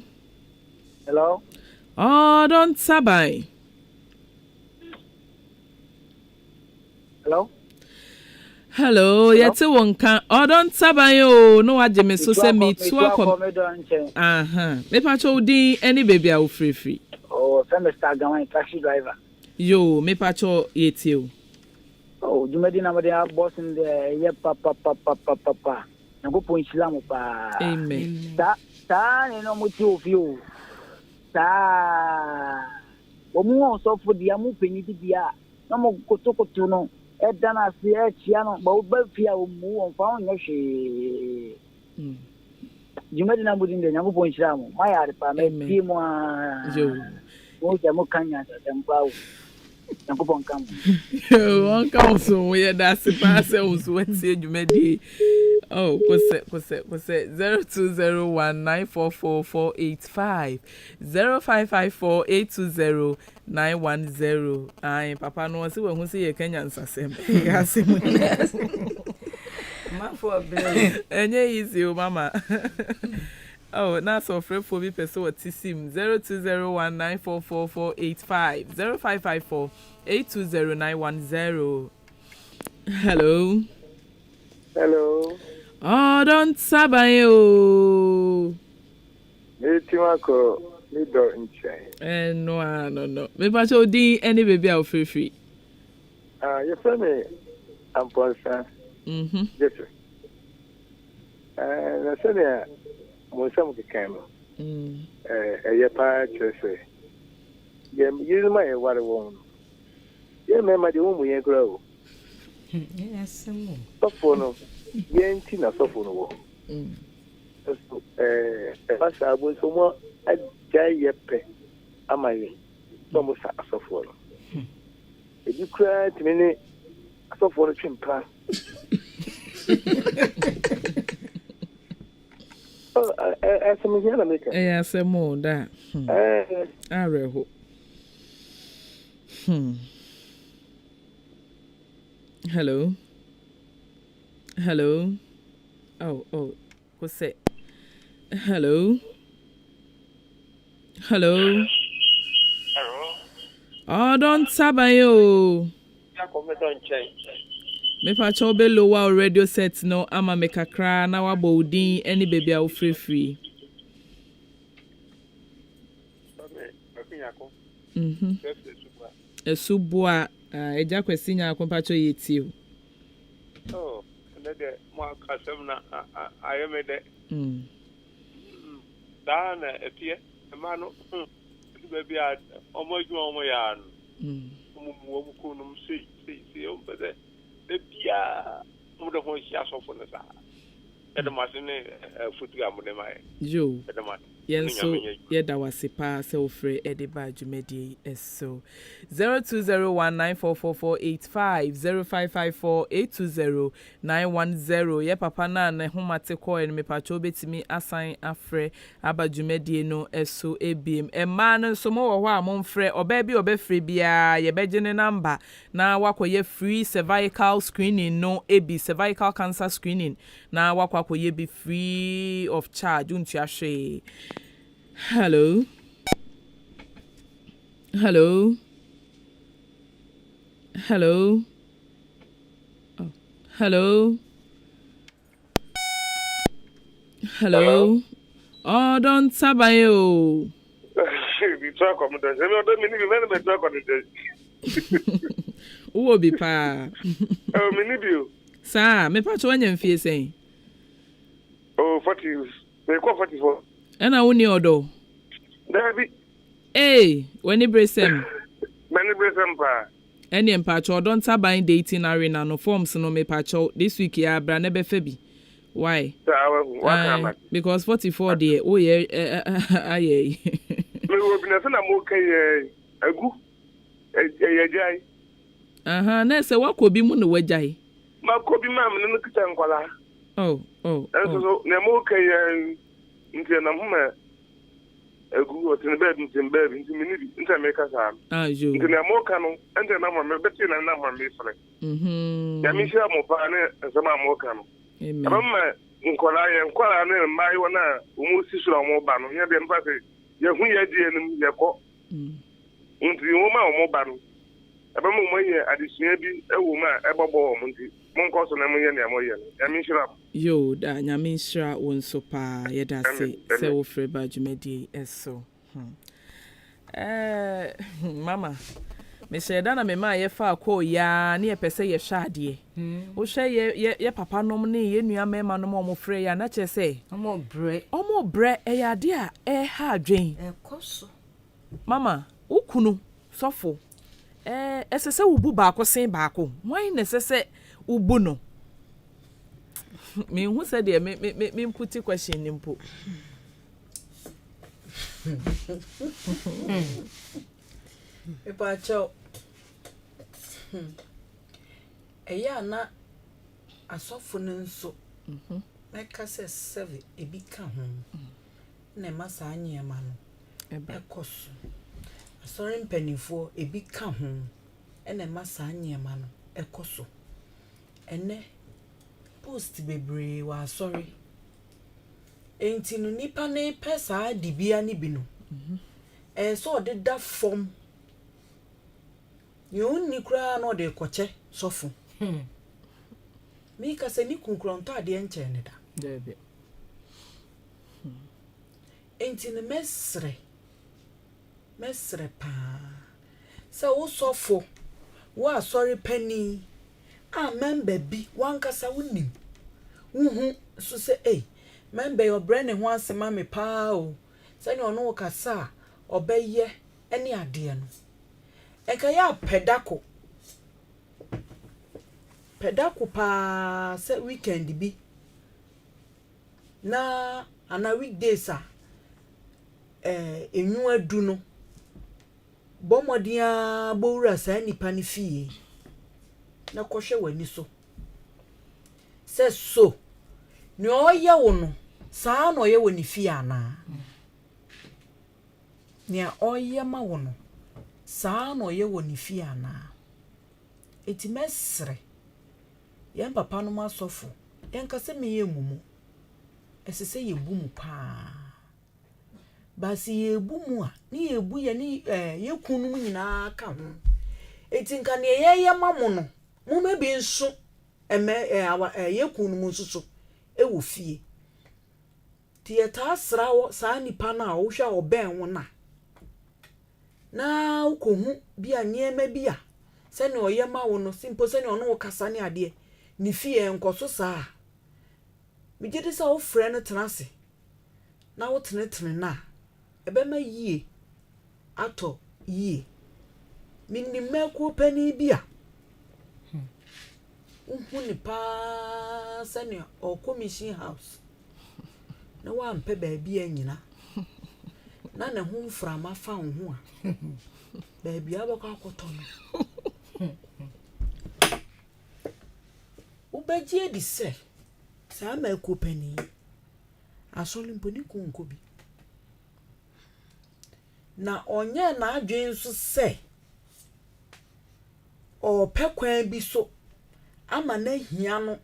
S3: Odo Ntaban Hello, yete wonka Odo Ntaban yo no waje me so se me tu akom. Me pa cho din any baby a free.
S8: Oh, Mr. Gawan taxi driver.
S3: Yo, me pa cho yete o.
S8: Oh, jumedi na made boss in the ye papa. Na go po Islam pa.
S3: Amen.
S8: Ta ni no muti ofio. Ta. Omo so for dia mu peniti dia. Na mo kotokoto no. Edana si chia no ba obafia omu onfa onye hwe jumadi na budin de nyango pon hira mo maya pa me bi mo
S3: yo
S8: mo je mo kanya da mpa o nyango pon kam
S3: won kam so we da se pa se unso wetie jumadi oh kose 0201944485 0554820910 ai papa no se we hu se ye Kenya nsasem ya se mu
S4: ma for blame
S3: enye easy o mama oh na so frefo bi person what sim 0201944485 0554820910 hello Odo Ntaban yo.
S9: Metimako mido nchen.
S3: No. Me pa cho di any baby a free.
S9: You say me amponsa. Yes. Na say me mo sam ke kan. E pa chese. Ye ma e ware won. Ye me ma de wo mu ye kura o.
S4: Yes mo.
S9: Tofono. Yenti na sofo no wo pasa abo so mo aja yepe amaye so mo sa sofo no e di kra timi ni sofo no twimpa asem here na make
S3: asem da areho Hello. Oh. What's it? Hello. Odo Ntaban yo. Me pa cho be lower radio set no ama me kakra na wa bodin any baby a free. Esubua eja kwesi nya akompa cho yeti
S9: o. De mo kasem na ayemede da na epie ma no be at almost one yard. See, but the Pia would have one share of the side. At the Martin foot
S3: Joe, yes, so yet I was a pass so free Eddie Bajumedi so 0201944485 0554820910 ye papa na ne homate ko en me pacho betimi assign afre abajumedi no eso ebiem e ma no so mo wo a mo mfre oba bi obefre bia ye begene number na wakoye free cervical screening no ebi cervical cancer screening na wakoye be free of charge unti ahwe. Hello. Hello. Hello. Oh. Hello. Hello. Odo Ntaban o.
S9: We talk on the
S3: Who will be pa?
S9: Oh, minibio.
S3: Sir, me pa to anya mfie sen.
S9: Oh, 40. They call 44.
S3: And I woni odo.
S9: Dabi.
S3: Hey, when you bresem.
S9: Many bresem pa.
S3: Any empacho Odo Ntaban dating arena no forms no me pacho this week ya bra ne be febi. Why? Because 44 there. Oh yeah, aye.
S9: Me will be na mo kai agu. Ejai.
S3: Aha, na se wakobi mu no wajai.
S9: Makobi mam no kita nkwala.
S3: Oh.
S9: So na mo kai nti na homa egu otin bed nti mini nti make sa.
S3: Ah jo.
S9: Nti na mo ka no nti na mo me beti na mo me fre. Ya mi sha mo pa ne sama mo ka no.
S3: Amen.
S9: Abama nkwala ne mai wona umu sisura mo ba no ya de mfa se ye hu ye die nim ye ko. Nti wo ma mo ba no. Abama mo ye adesua bi ewo ma ebobo mo nti mon ko so na mo ye ne mo ye no. Ya mi sha
S3: Yo, da nyame nshira won so pa yeda se wo free ba dwumadi eso. Mama, me say da na me ma ye fa ko ya na ye pese ye hwa ade. Wo hwe ye papa nom ne ye nua mema nom o mo free ya na che say omo bre e ya ade a e ha adwen.
S4: Koso.
S3: Mama, ukunu sofo. Esese wo bu ba ko sen ba ko. Wan ne sese wo bu no. Me who said me put a question in po.
S5: Epacho. Eya na asofo nso. Meka se 7 ebi ka ho. Na masa anyema no. Ekoso. Asori mpanifo ebi ka ho. Na masa anyema no ekoso. Ene post bebre wa sorry enti no nipa ne pesa dibia ni bi no so de da form you ni kra no de koche sofo mi ka se ni kunkronto ade enche ne da
S3: debe
S5: enti no mesre pa se wo sofo wa sorry penny member bi wankasa wonim so say member your brain ho asema me pa o say no no kasa obeye ene ade no enka ya pedako pa say weekend bi na ana weekdays enyu adu no bomodia bowura sa nipa ne fie na kohwe wani so se so ni oye wo no saa no ye woni fi ana ni oye ma wo no saa no ye woni fi ana eti mesre ye papa no masofo ye nka se me ye mumu esese ye bu mu pa basi ye bu mu a ni ye bu ye ni ye kunu mu nyina ka ho eti nka ne ye ma mo no mo me bi nso ye kunu mu nso wo fie ti eta sra wo saa nipa na wo hwa oben wo na ukohu bia niema bia se ne oye ma wo no simple se ne ono wo kasa ne ade ni fie enkoso saa mi gede sa wo frɛ no tenase na wo tenetene na ebe ma yie ato yie minimako pani bia uhuni pa sane o commission house na wa mpe baabi anyina na ne ho mframa fa ho a baabi abakọ akoto no ubeji di se sa ma ekopani asoli mponi kunko bi na onye na adwen so se o pekwan bi so ama na hia no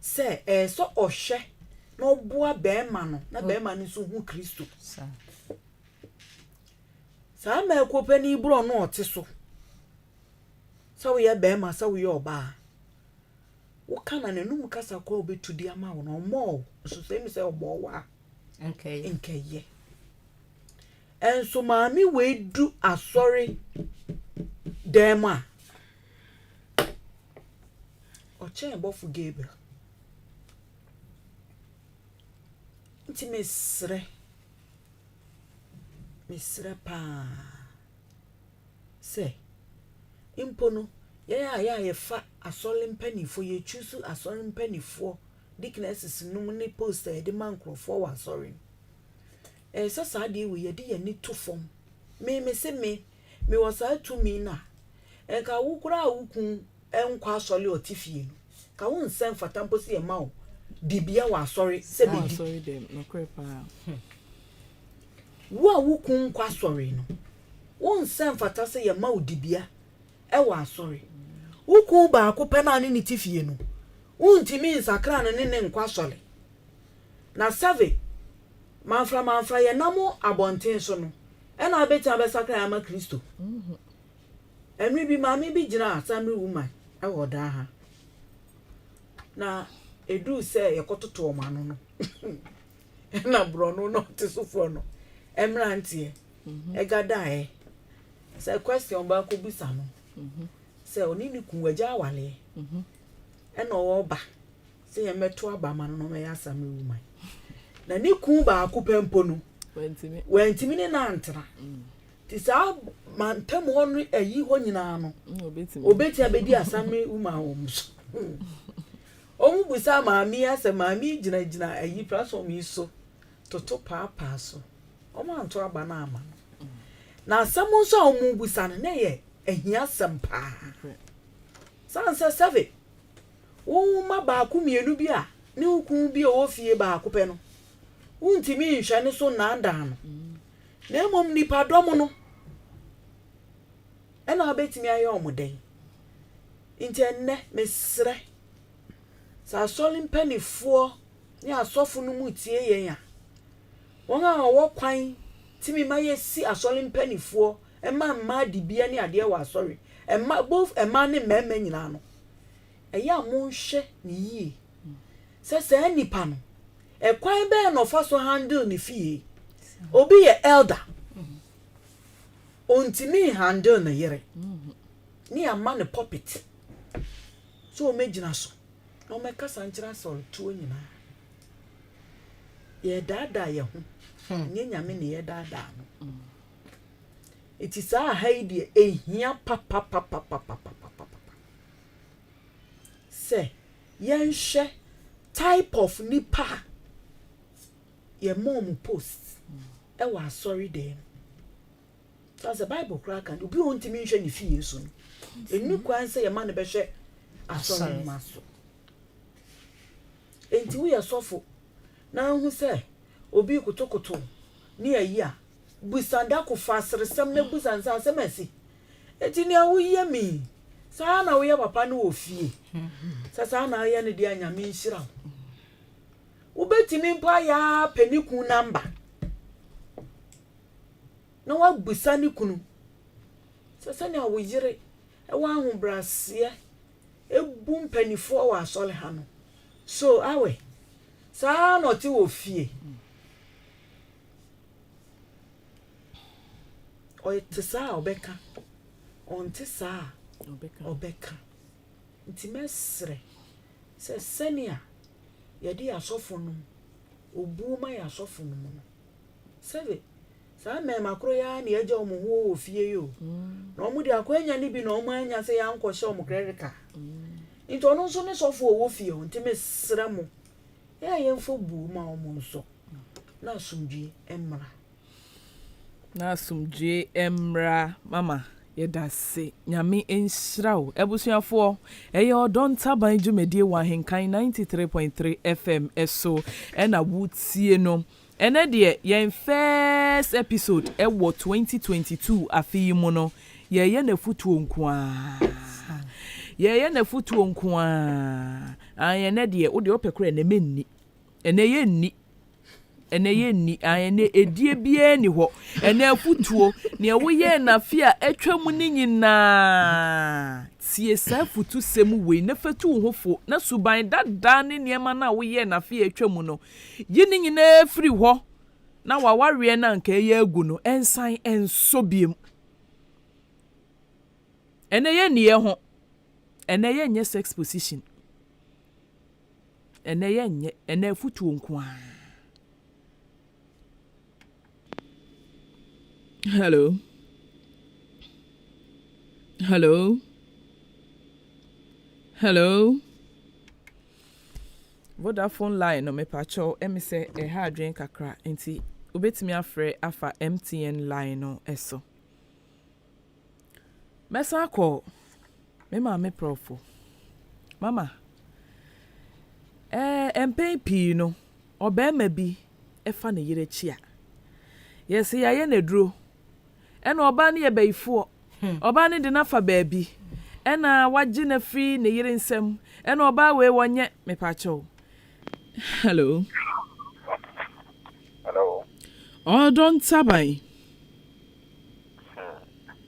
S5: se so ohwe na oboa beema no na beema ni so hu Kristo sa ma ekopani bro no ote so so ye beema so we oba wo kana ne num kasa kwa obetudi ama wo no mo so se mi se obo wa nkeye enso maami we du asori dema oche bofu Gabriel nti mesre pa se impono ye fa asoli mpanifo ye chusu asoli mpanifo diknesses num ne poster de mankrofo wa asori sasa de we ye de ye ni to fom me se me was to me na ka wo kura wukun enkwa asoli otifie no ka wo nsem fata mposi ye ma o dibia wa asori se be di
S3: asori dem no krepa
S5: wo wukun kwa asori no wo nsem fata se ye ma o dibia wa asori wukun ba akopɛ na ne tifie no untimi nsakra ne nkwa asori na save manfra ye namo abonten so no na abeta be sakra ya ma Kristo enwi bi maami bi gina Assembly woman wo da ha na edu se ye kototo omano no na bro no te so fro no emrantie egada se question ba ko bisa no se oni ni kunwaja wale na wo ba se ye meto aba ma no me ya Assembly woman na ni kun ba akopɛ mpo no wentimi ne nantra ti sa mantem ho no ayi ho nyina no obeti abedi Assembly woman wo so omu busa maami ase maami gina ayi platform yi so toto papa so omo anto aba na ama na asɛm so omu busa no ne ye ahia sempa sanse save wo ma ba ku mienu bi a ne ukun bi o fie ba akopɛ no untimi nhwe ne so na ndan no na mom nipa dom no ena abetimi aye omoden intenne mesre sa soli mpanifo ni asofo no mu tie yen a won a wo kwan timi maye si asoli mpanifo ma dibia ni ade wa asori both ne mema nyina no eya mo nhwe ni yi se nipa no kwan be no fa so handle ni fie obi ye elder ontimi handle na yere ni ama ne puppet so o megina so no me kasa nchira so tuo nyina ye dada ye ho nye nyame ne ye dada no it is a haidi ehia papa se yenhwe type of nipa ye mom post e wa sorry dem so as the Bible crack and obi ontimi nhwe ne fie so no enu kwan se ye ma ne be hwe asori maso enti we asofo na hu se obi kotokoto ni ayi a busanda ko fasresem na busansa semasi enti ni awo ye mi sa na wo ye papa no ofie sa na ye ne dia nyame nhira ubetimi mpa ya peniku number na wa busani kunu sa na wo yire e wa hu brase ebu mpanifo wa asole ha no so awe sa na ti wo fie o tisa obeka on tisa obeka nti mesre se senia yedi asofo no obu ma ya asofo no no sebe Sa me makro ya na eje omo ho ofie yo. Na omo di akwanya ni bi na omo anya se ya nkwo hye omo credit card. Nti ono nso ne sofo wo fie ho nti mesra mo. Ya yemfo bu ma omo nso. Na asumdue emra.
S3: Na asumdue emra mama yedase nyame enhyirawo ebusuafo eye Odo Ntaban dwumedie wa AHENKAN 93.3 FM eso ena wutie no ene de yen first episode ewo 2022 afi mu no ye na futuo nko a ayene de wo de opekura na menni ene ye nni ene edie bie ni ho ene afutuo ne woye na fia atwam ni nyina tie sa futu sem we na fatu hofo na suban dada ne niema na woye na fia atwam no yini nyina firi ho na waware na nka ye agu no ensan enso biem ene ye nie ho ene ye nye sex position ene ye nye ene afutuo nko a. Hello. Vodafone line no me pacho emi se ha adwen kakra enti obetimi afre afa MTN line no eso. Mesa call me ma me profo. Mama. Empen pi no obema bi efa ne yire chia. Yes ya ye na duro. Ena oba ne ye baifo. Oba ne de na fa baabi. Ena waje na free ne yire nsem. Ena oba we wonye me pacho. Hello. Odo Ntaban.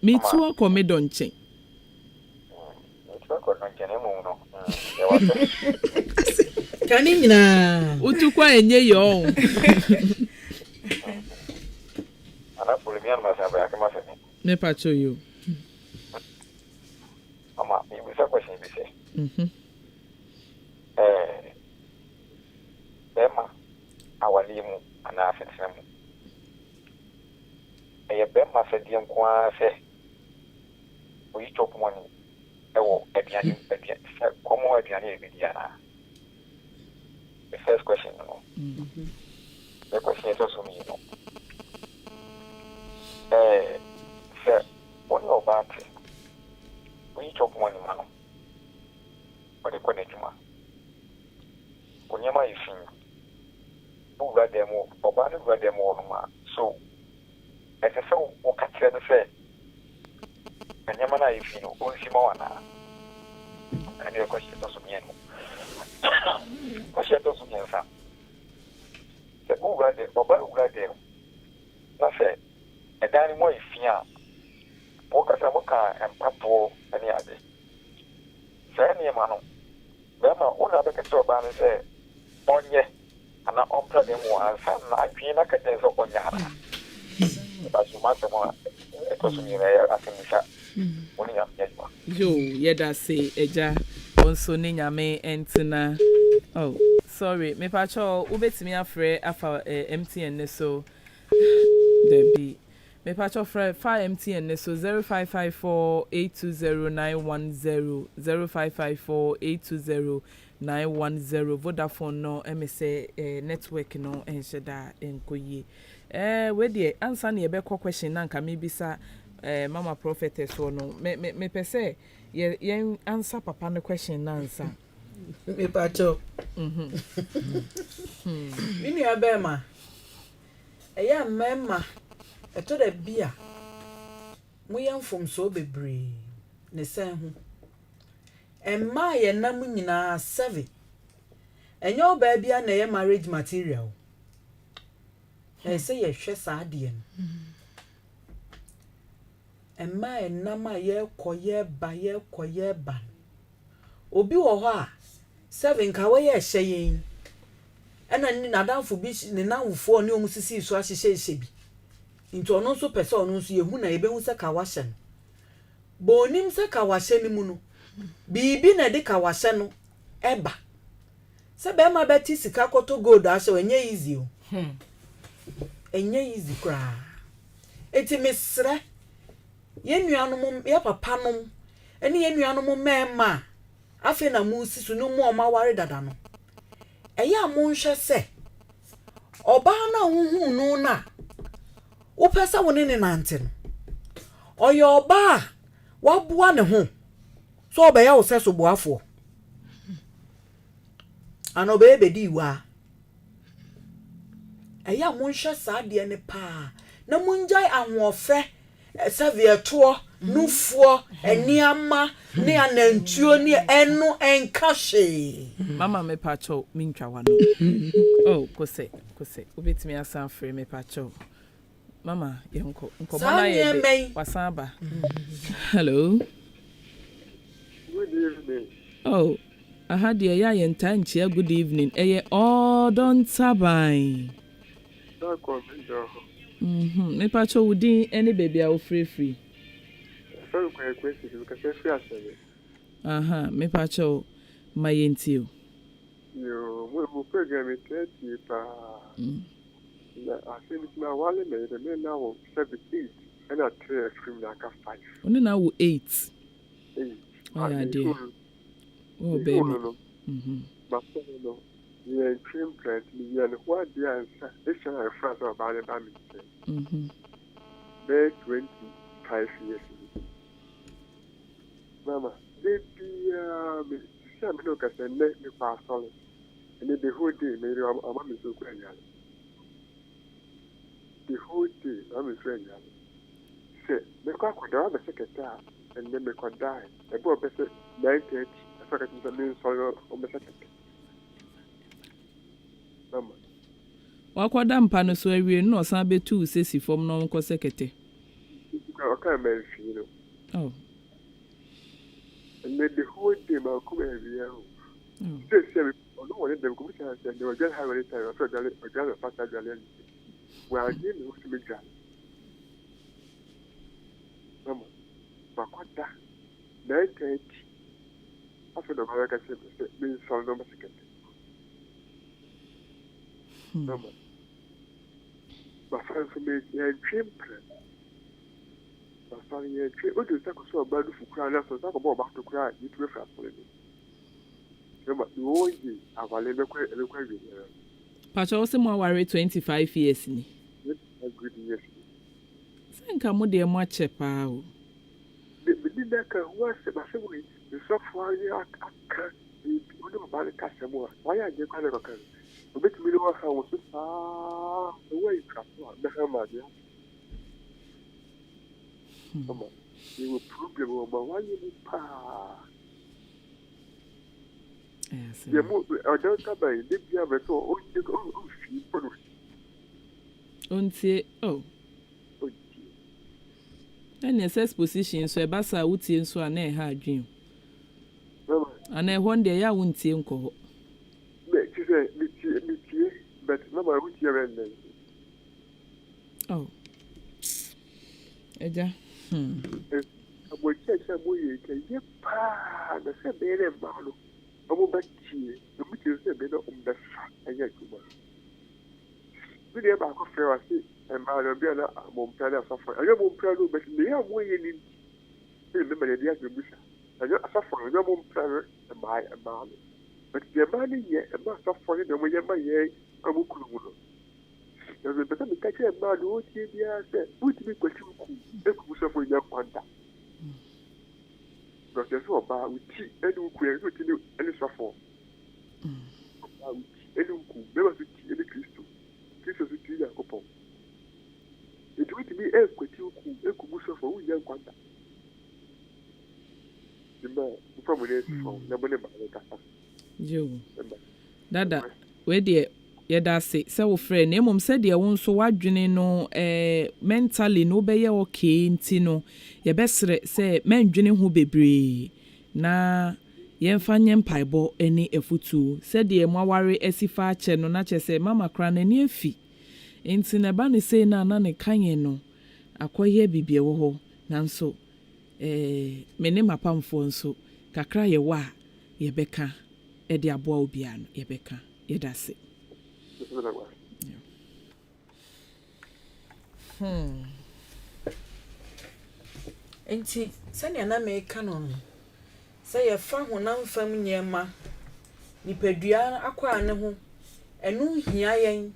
S3: Me too ko me donche.
S5: Kani nyina.
S3: Utukwa enye yo. Me pacho you.
S7: Mama, you will say question be say. Bema awalimu ana afetemu. Bema se di nkwa se. We chop money. Ewo ediani se komo ediani ebidiana. The first question no. The question is also me no. Sir, what no about we chop money man. But the connection. When you my fin, who got them or bad got them all ma. So, as I saw, what can you say? And Yamana, if you know, only Simona. And your question also me. Question also me, sir. The who got them or bad got them. That's it. And then more if you Moka and Papo and the other. Say, Mano. Bema, una beke so ban say, onye, and I ompla them one, and I pina cates of Onyana. But you must have it was me there, I think, only up yet.
S3: Yo, yeda say, Eja, also Nina me entina. Oh, sorry, me pacho, ubet me afraid afa MTN so. There be. Me patch of 5 MTN so 0554820910 0554820910 Vodafone no say network no ensheda enkoye we dey answer na be question na nka me bisa mama prophetess no me pese ye answer papa no question na answer
S5: me patch Mini abema eya mema eto da bia moyam fom so bebre ne san hu emma ye nam nyina 7 enyo ba bia na ye marriage material say ye hwe sa de no emma enam ye koye ba obi wo ho a 7 ka we ye hye yin ena ni nadamfo bi ne nawufo ne omusisi so ahyehye bi into ono so pese ono so yehu na ebe hu se kawahye no bonim se kawahye ni mu no bibi na de kawahye no eba se be ma beti sika koto gold ahye enye easy o enye easy kra eti mesre ye nuanom ye papa nom ene ye nuanom mema afi na mu sisu no mu oma ware dada no eya mo nhwe se oba na huhu no na wo pesa woni ne nante no oyo oba waboa ne ho so obeya wo se so boafo ano be di wa eya mo nhwe sa de ne pa na munjai ahofe savieto nufuo eniama ne anantuo ne eno enkahye
S3: mama me pacho mintwa wano oh kose obetimi asan free me pacho mama yenko mona ye wasaba hello
S10: good evening
S3: oh aha de ya ye ntanchia good evening eye Odo Ntaban
S10: da ko
S3: me pacho wudi any baby a free
S10: so ko question because free asebe
S3: aha me pacho mayentio
S10: yo mo program it pa na asemi na wale me de me na wo 78 and a 3 film na ka 5
S3: oni na wo 8 oh yeah dear oh baby
S10: but no yeah trim plant me yeah what the answer it's a friend about it by me be 25 years mama baby me say me no ka say me pass all and the whole day me am me so kwanya the whole day I'm so young say me kwa da be secretary and then me kwa die e bo be 9:30 I forget to me so o be secretary mama
S3: wakwada mpa no so awie no osan betu sesi fom no nko sekete
S10: okay me feel no
S3: oh
S10: and the whole day ma come every year say no one dem come say they were just have a time so just fast jale we are getting to me jale mama wakwada 9:30 after the America say me so no secretary mama but for me yeah dream plan but for yeah dream what do you talk so about for cry na so talk about to cry you to refer for me mama you oye avale be kwa wi
S3: pacho o se mo aware 25 years ni
S10: a good years
S3: senka mo de mo ache pa o
S10: the did ka wa se ba se we so for ya aka e o de ba ka se mo wa ya je kwa le ka obeti mi wa ha wo so we you trap na ha ma dia mama you problem o ba wa you pa
S3: yes
S10: ye mo Odo Ntaban de bia be so o fi polo
S3: ontie oh and SS position so e ba sa wutie nso a na e ha adwen
S10: mama
S3: ana e hon de ya wuntie nko ho
S10: me ti say me tie but mama wutie ren den
S3: oh eja
S10: abo cheche mo ye ke ye pa na se be le malo omo ba tie no mi ti se be no be fa aya kuma bi de ba ko fe wa si e ma lo bi na mo mpia na so fo ayo mo mpia no be le ya mo ye ni e me me dia ke busa ayo asafo ayo mo mpia e ma but the man ye e ma so fo de mo ye ma ye amu kulu no yo be ta mi ka che ma do ti bia se buti mi kwati ku e ku so fo ya kwanta because so ba uti enu ku e uti ni enu so fo ba uti enu ku be ba uti enu Kristo so ti ya kopon e tu ti bi e kwati ku e ku bu so fo u ya kwanta dimba from the phone na bone ba ka sa
S3: jo dada we de yeda se wo frɛ na emom sɛ de wo nso wadwene no mentally no be ye okay nti no ye besre sɛ mandwene ho bebree na yemfa nye mpaibɔ ani afutu sɛ de mo aware asifa akyɛ no na kyɛ sɛ mama kra na ni afi nti na ba ne sei na ne kanye no akɔyɛ bibie wo ho nanso me ne mapamfo nso kakra ye wa ye beka e de aboa obia no ye beka ye da se
S5: Enti sani ana me kanon say ye fa honam fam nyema nipadua akwa ne ho enu hia yen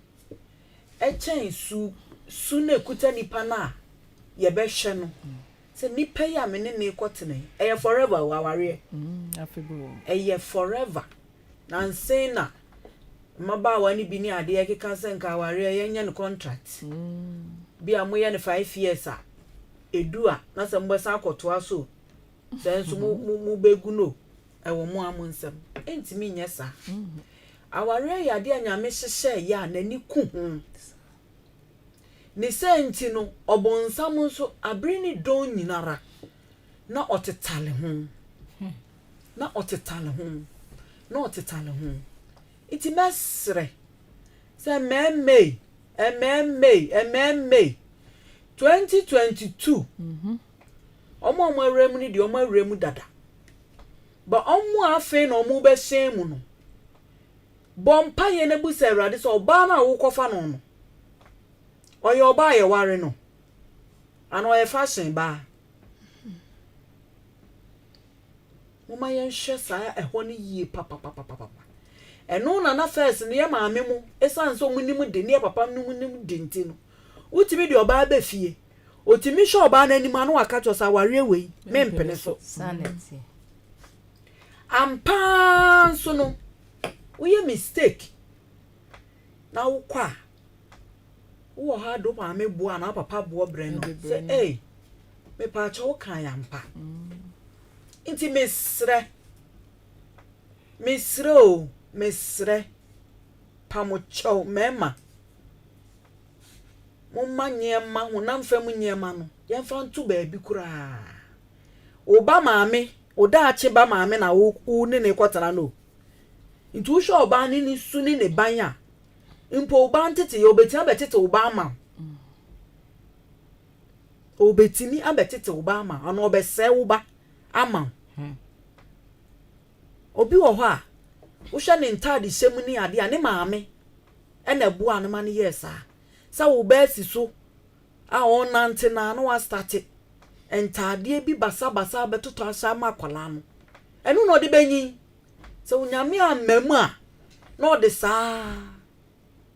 S5: echen su na kuta nipa na ye be hwe no se nipa ya me ne kotene eye forever waware
S3: afebo
S5: eye forever na nsena maba wani bi ni ade ekeka se nka ware ye nya ne contract bi amoye ne 5 years a edua na se mbesa akoto aso senso mu begu no ewo mu amunsem entimi nyesa aware ya de anyame hyehye ya nani ku hu ni senti no obonsam nso abrini don nyinara na otetale hu na otetale hu iti mesre se memme 2022 omo awrem ni de omo awrem dada ba omo afen na omo be hyen mu no bompa ye na bu se awrade so oba na wo kofa no no oye oba ye ware no ano ye fashion ba mama ye hwe sa eho ni yie papa eno na first ne ye maame mu esan so mu nim de ne papa mu nim de ntino utimi de oba ba fie otimi hwe oba na anim ano aka cho sa ware we mempene so
S4: sanity
S5: ampa so no we mistake na wo kwa wo ha do ma me bua na papa bo bre no say eh me pa cho kan yampa inti mesre pamocho mema mumma nyema honam fam nyema no yemfa ntu ba bi kura oba maame oda ache ba maame na wo ne kwatara no ntu hwe oba ni su ni ne banya mpo oba ntete yo beti abetete oba ama obetimi abetete oba ama ana obese oba ama obi wo ho a wo hwe ne ntade hyem ni ade a ne maame ena bua ne ma ne yesa sa wo ba si so a onante na no wa start entade bi basa betoto asha ma kwala no enu no de benyi se unyame amamu a no de sa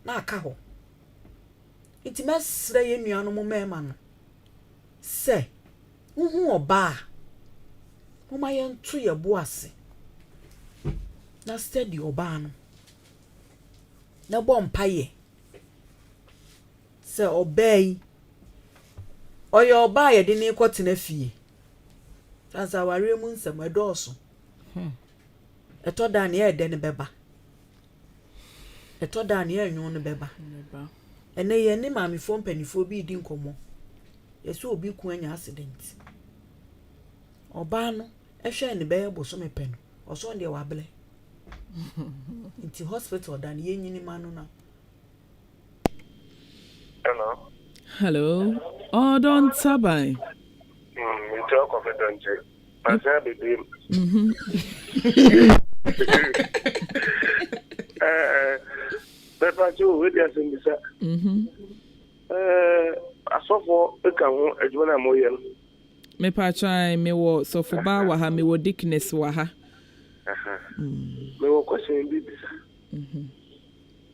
S5: na aka ho itimesre ye nuano mo mema no se uhu oba mo ma ye ntu ye boase na steady oba no na bompaye se obey oye oba ye de ne kwotena fie sansa ware mu nsem edoso etoda ne ye de ne beba etoda ne ye nyon ne beba ene ye ne maamefo mpanifo bi di nkomo yeso obi ku anya accident oba no ehwe ne be boso mepe no oso nde wabele inti hospital dan ye nyini manu na
S3: hello Odo Ntaban
S9: Me talk confident. I say baby. Papa Joe, we dey sing this. Asofo e ka ho adwuma na mo ye no.
S3: Me pa try me wo sofo ba wa ha me wo dickness wa ha.
S9: Me wo question bi bisa.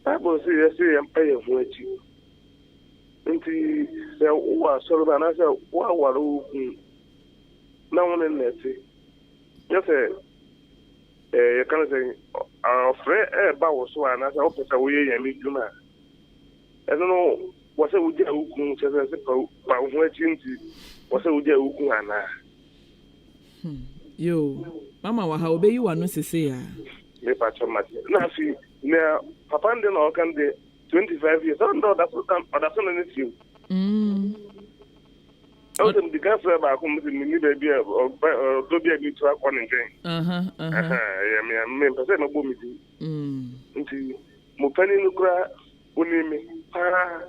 S9: Bible say yes you pay ho achi. Nti se wo asoro ba na se wo awaro na won neti. Yes you can say friend ba wo so ana se wo pesa wo ye yami dwuma. I don't know what say we dey ukun se pa ho achi nti what say we dey ukun ana.
S3: Yo mama wa ha obeyi wa no sese ya.
S9: Me pa choma. Na fi na papa ndi na okan de 25 years. I know that's not anything. I was in the gas ba ko mi ni baby o do bi abi to akọ ni nten. Yeah, me pese na bo mi di. Nti mo pani no kura oni mi pa.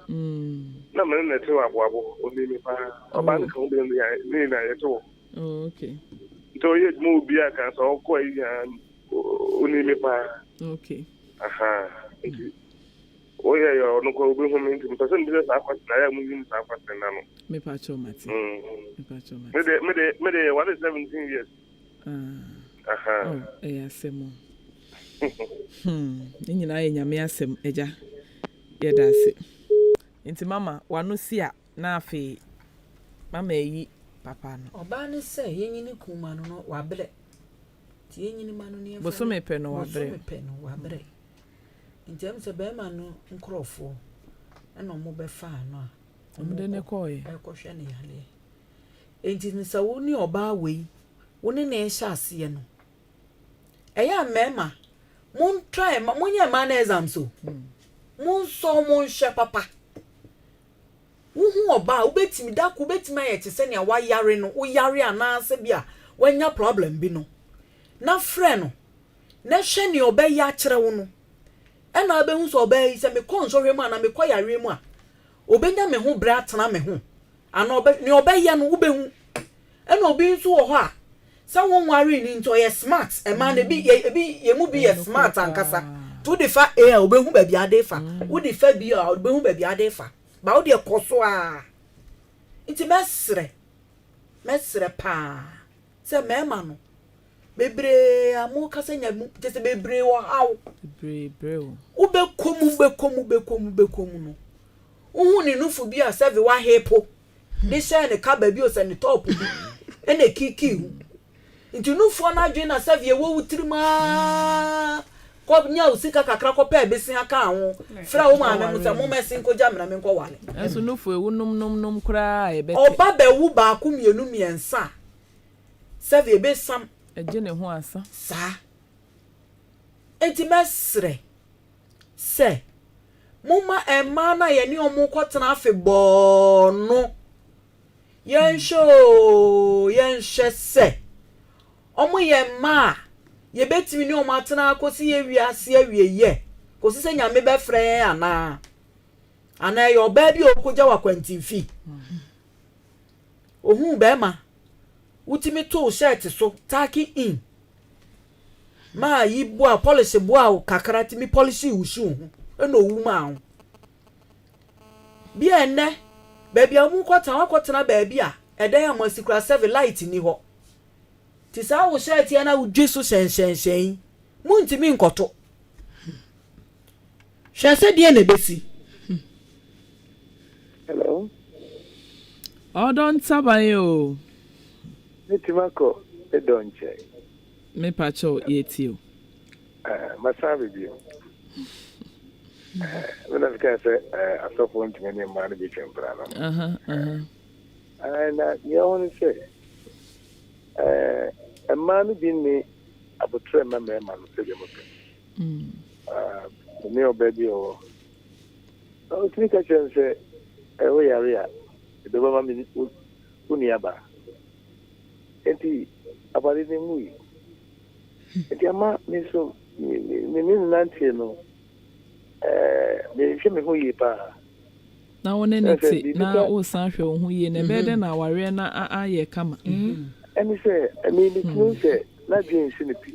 S9: Na me na te wa abo oni mi pa. Oba nka o bi ni na ye to.
S3: Oh, okay.
S9: So ye mo bi aka so ko yi oni mi pa.
S3: Okay.
S9: Nti Oh yeah, you no go be home into person business after na moving after na no.
S3: Me pacho mati. Me pacho mati.
S9: Me what is 17 years.
S3: Oh, asemo. Nyina ye nyame asem eja. Ye dase. Nti mama wanu sia na afi mama yi papa no.
S5: Oba ne se yenyini kuma no wabre. Ti yenyini manu ne
S3: Bo so me pe no wabre.
S5: Bo so me pe no wabre. Nti am se be ma no nkrofo. Na mo be fa no a.
S3: Omde ne koye.
S5: E ko hwe ne yale. Nti nsa wo ni oba wei. Wo ne na e sha ase no. Eya mema. Mon try ma monye ma na exam so. Mon so mon hwe papa. Wuhu oba ubetimi da ku betimi ayete se ne wa yare no wo yare ana ase bia wanya problem bi no na frɛ no na hwɛ ne oba ya kyerɛ wo no ɛna abehu so oba yi se me konso hwɛ mu ana me kɔ yare mu a obenya me ho bra tena me ho ana oba ne oba ya no ubehu ɛna obi nso wɔ hɔ a se won ware ni nto ye smart e ma na bi ye mu bi ye smart ankasa to the fa e obehu ba bia de fa wo de fa bi a obehu ba bia de fa ba wo de koso a nti mesre pa se mema no bebre amu kasa nya mu te se bebre wo hawo
S3: bebre wo
S5: bekomu no uhu ni nufu bi a serve wa hepo de share ne ka ba bi o se ne top bi e na kiki hu nti nufu na adwen na serve ye wo wutirima ko nya usika kakra ko pa besin aka ho fra wo ma me musa mo mesin ko jamna me ko wale
S3: enso nufu ewu num kra e be
S5: oba be wu ba ku mienu miensa serve be sam
S3: eje ne ho asa
S5: sa enti mesre se muma ema na ye ni omu kwotena afi no yenhwe se omu ye ma ye betimi ni omu atena akosi ye wiase awieye kosi se nyame be frɛ ana ye oba bi okogya wa kwantimfi ohun be ma utimi to shirt so taki in ma yi boa polish boa kakra timi polish ushu hu eno wu ma hu bi enne baby amu kwotena baby a edan amasikura 7 light ni ho ti sa wo shirt ya na udwe so shen mu ntimi nkoto hwese de na besi.
S10: Hello.
S3: Odo Ntaban yo.
S10: Nitimako edonche.
S3: Me pacho yetio.
S10: Masabi bio. When I say I saw point many man be temprano. And you only say a man being me about 3 man say them. Me baby or I think I can say we are the woman uniaba. Enti abali ni mui. Enti ama me so me nantie no me hwe me ho yi pa.
S3: Na wona neti na o san hwe ho yi na be de na ware na aye kama.
S10: Eni say me ni kunu say na dwen si ne pi.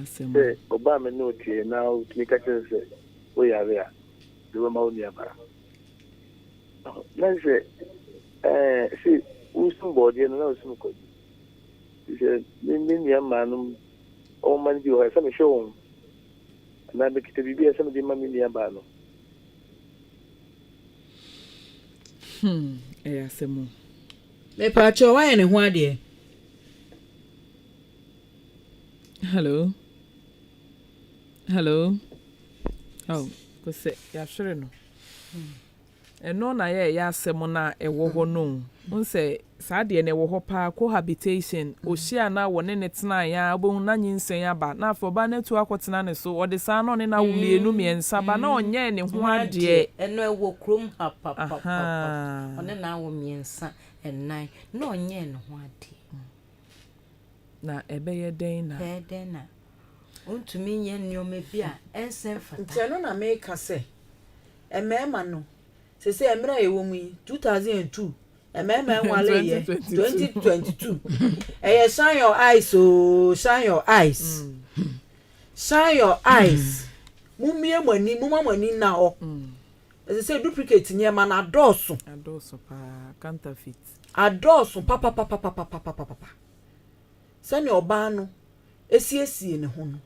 S10: Say oba me no tie na o timi ka chen say o ya re a de ma o ni aba. Na say see usum body na usum ko. Say me ya manum o man bi o sa me show na be kite bibi asa me di ma me ni aba no.
S3: Asemo.
S5: Me pa cho wa ne ho ade.
S3: Hello. Oh, ko se ya hwere no. Eno na ya asemo na ewo ho no. Unse saa de na ewo ho pa cohabitation ohia na wone ne tena ya obohu na nyinsen aba na afọ ba na tu akotena ne so ode saa no ne na wumienu miensa ba na onye ne ho ade
S4: eno ewo krom ha one na wo miensa ennan na onye ne ho ade
S3: na ebeye den na
S4: ontumi nye nneoma bi a ensen fata
S5: nteno na make say emema no se emra ewo mu 2002 emema nwale ye 2022 shine your eyes shine your eyes mumie mani muma mani na ho as say duplicate nyema na adoso
S3: pa counterfeit
S5: adoso papa sani oba no esiesie ne ho no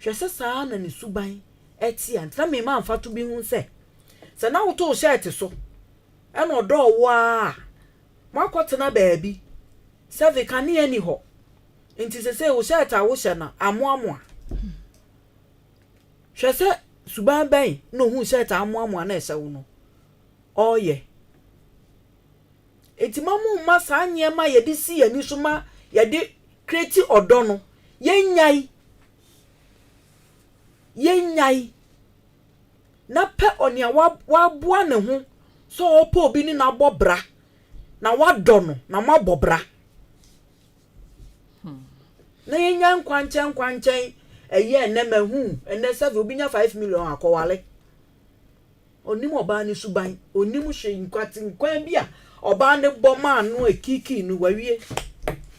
S5: hwese saa na ne suban eti anta me ma amfa to bi hu se na wo to shirt so e no do wa makotena baabi save kan ye ni ho nti se wo shirt a wo hye na amoamoa hwese suban ben no hu shirt amoamoa na ehye wo no oye eti mamu ma saa nyema ye di si ani so ma ye di create odo no yenyai na pe onia wa boa ne ho so opo obi ni na bobra na wado no na mabobra na yenya nkwanchen eye ne mahu ene save obi nya 5 million akowale onim oba ni suban onim hwe nkwan bia oba ne boma no ekiki no wawie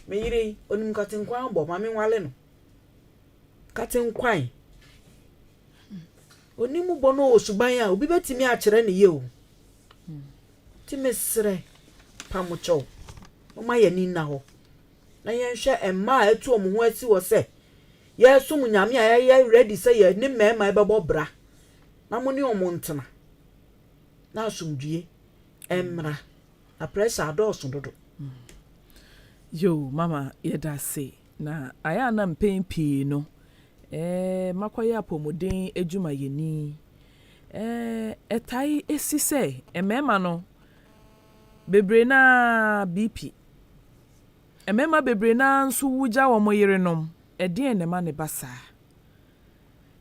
S5: meyire onim katenkwan bo ma me nwale no katenkwan onim bo no osuban a obi betimi a kire ne ye o ti mesre pamucho o ma ye ni na ho na ye hwe emma etu omo ho asi wo se ye sum nyame a ye ready say ye ni mema ebebo bra na mo ni omo ntena na asumdue emra na pressure adoso dodo
S3: yo mama yeda say na aya na mpempi no makoya apomodin ejuma yeni etai esise emema no bebre na BP emema bebre na nso wuja wo moyerenom edin ne ma ne basa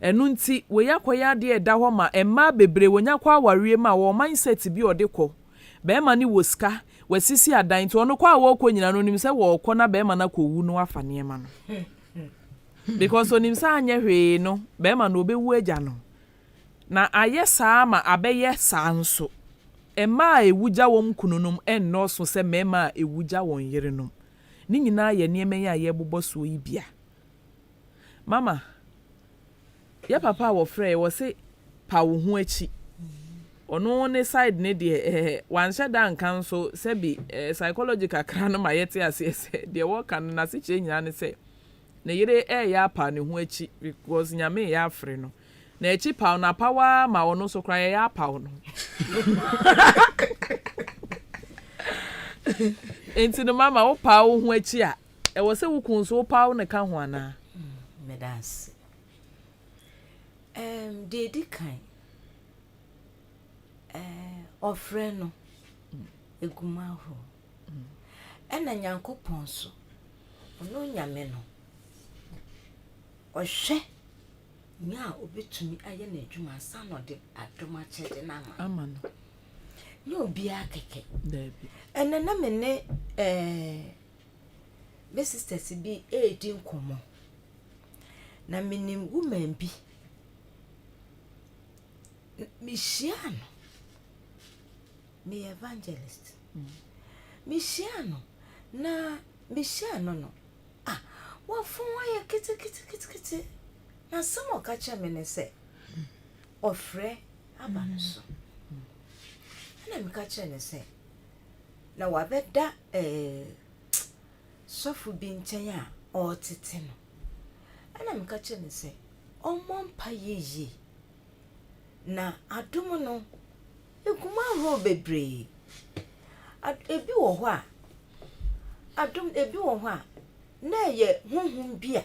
S3: enu nti we yakoya de eda ho ma emma bebre wonya kwa awarie ma wo mindset bi odekọ be ma ni woska wasisi adan to no kwa wo nyina no nim se wo kọ na be ma na kowu no afane ma no because onim sa anye hwe no be ma no obewu agya no na ayesa ma abeye sa nso emma ewuja wom kununum enno so se mema ewuja won yerenom ni nyina ye nieme ya ye boboso yi bia mama ya papa wo frɛ wo se pa wo ho achi ono ne side ne de wan shada nkan so se bi psychological kra no mayete ase se de wo kan na se che nyina ne se ne yere ya pa ne ho achi because nyame ya afre no na achi pa na power ma ono so kra ya pa ono enti no mama wo pa wo ho achi a e wo se wo kun so wo pa wo ne ka ho ana
S4: medans dedi kan ofre no eguma ho ena nyankopon so ono nyame no ohwe nya obetumi aye na adwuma sa no de adoma chede na ama
S3: no
S4: nya obi akeke
S3: debi
S4: ena na me ne me sisters bi edi nkomo na minim woman bi Mishiano mi evangelist Mishiano na Mishiano no wa fun wa ya kiti na samo ka cha me ne se ofre abanso na mi ka cha ne se na wa beda sofu bi nchen a o tete no ana mi ka cha ne se o mompa yeyi na adum no eguma ho bebre ebi wo ho a adum ebi wo ho a na ye hunhun bia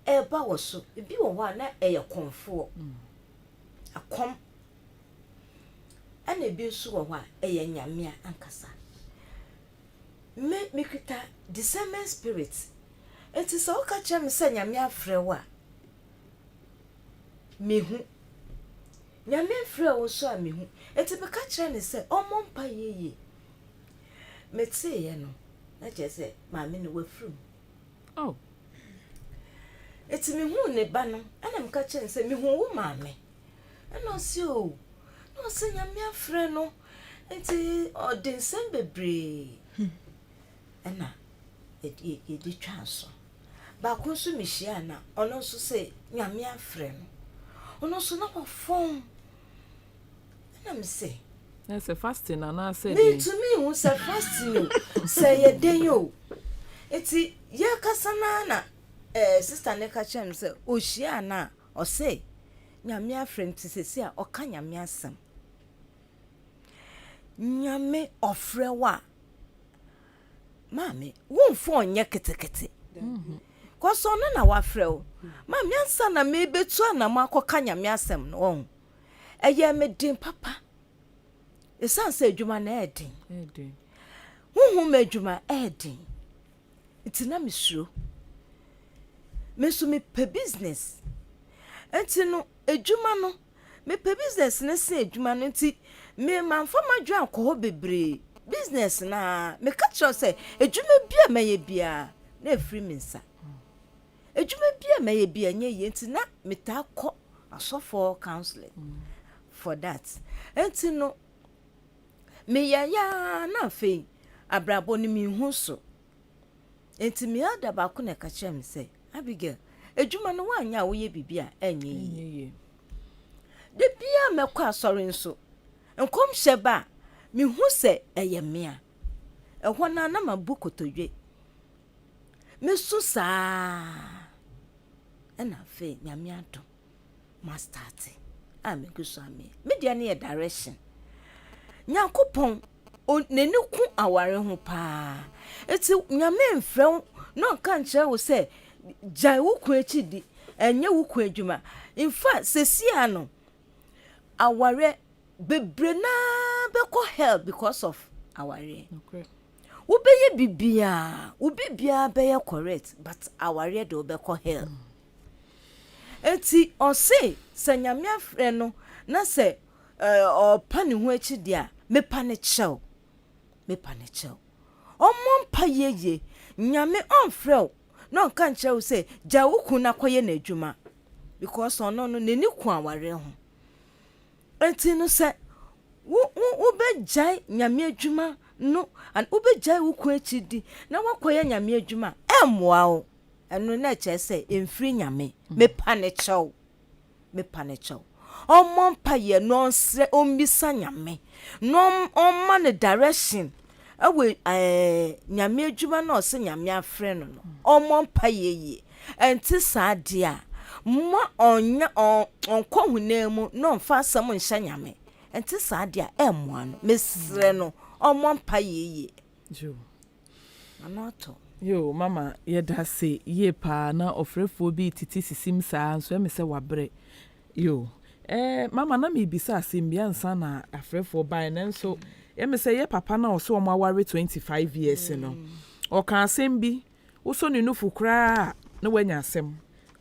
S4: eba wo so ebi wo ho a na eye konfo akom ana ebi so wo ho a eye nyame ankasa me kita discernment spirit enti so ka chem se nyame afre wa mehu nyame frɛ wo so a mehu eti be ka kyerɛ ne sɛ ɔmɔ mpa yeye metse ye no na kyerɛ sɛ maame ne wafrum eti mehu ne ba no ana me ka kyerɛ sɛ mehu wo maame ana si o no sɛ nyame afrɛ no eti ɔden sɛm bebre ana edi twa so ba ko so mehia na ɔno so sɛ nyame afrɛ no ono so na phone na me say
S3: that's a fasting and I said
S4: me to me who say fasting say ye den yo eti ye kasana na sister ne ka chem say ohia na o say nyame afrem ti sesi a o ka nyame asem nyame ofrewa mami won fo onye ketekete koso no na wafrew mami ansa na me betu na makoka nyame asem no on eye me din papa esan se adwuma na edin hu me adwuma edin itina misuro mesu me pe business entino adwuma no me pe business na se adwuma no nti me manfa madwa akọ bebre business na me ka cho say adwuma bia maye bia na efri minsa adwuma bia maye bia nye ye nti na me ta akọ asofo counseling for that entino me ya na fe abrabo ni mi hu so enti me ada ba ko na ka chem say Abigail adwuma no wanya wo ye bibia enye ye de bia mekọ asori nso nkom hyeba mi hu se eyemea ehwo na na mabukotodwe mesu saa ena fe nyame ado ma start me guso ame media ne direction nyakopon neni ku aware ho pa eti nyame mfrɛ no kan kyerɛ wo se jai wo ku echidi enye wo ku adwuma in fact sesia no aware bebre na beko hell because of aware okay wo beye bibia beye correct but aware do beko hell enti o say nyame afrɛ no na se o pani ho echidi a me pane chew omompa yeye nyame onfrɛ no kan chew say ja wo ku na koye na adwuma because ono no neni ku aware ho enti no say wo be jai nyame adwuma no and wo be jai wo ku echidi na wakoye nyame adwuma emmoa wo eno na che say emfiri nyame me pane chew omompa ye no nsre ombisa nyame no omma ne direction awe nyame adwuma na ose nyame afre no omompa ye enti saadia mo onya onko hunemu no mfa asam nsha nyame enti saadia emmoa no mesre no omompa ye
S3: jo
S4: anoto
S3: yo mama ye da se ye pa na ofrefo bi titi sisim saa so me se wabre yo mama na me bisa asimbia nsa na afrefo ban na nso me say ye papa na so mo aware 25 years no o kan asem bi wo so ni nufu kra na wanya asem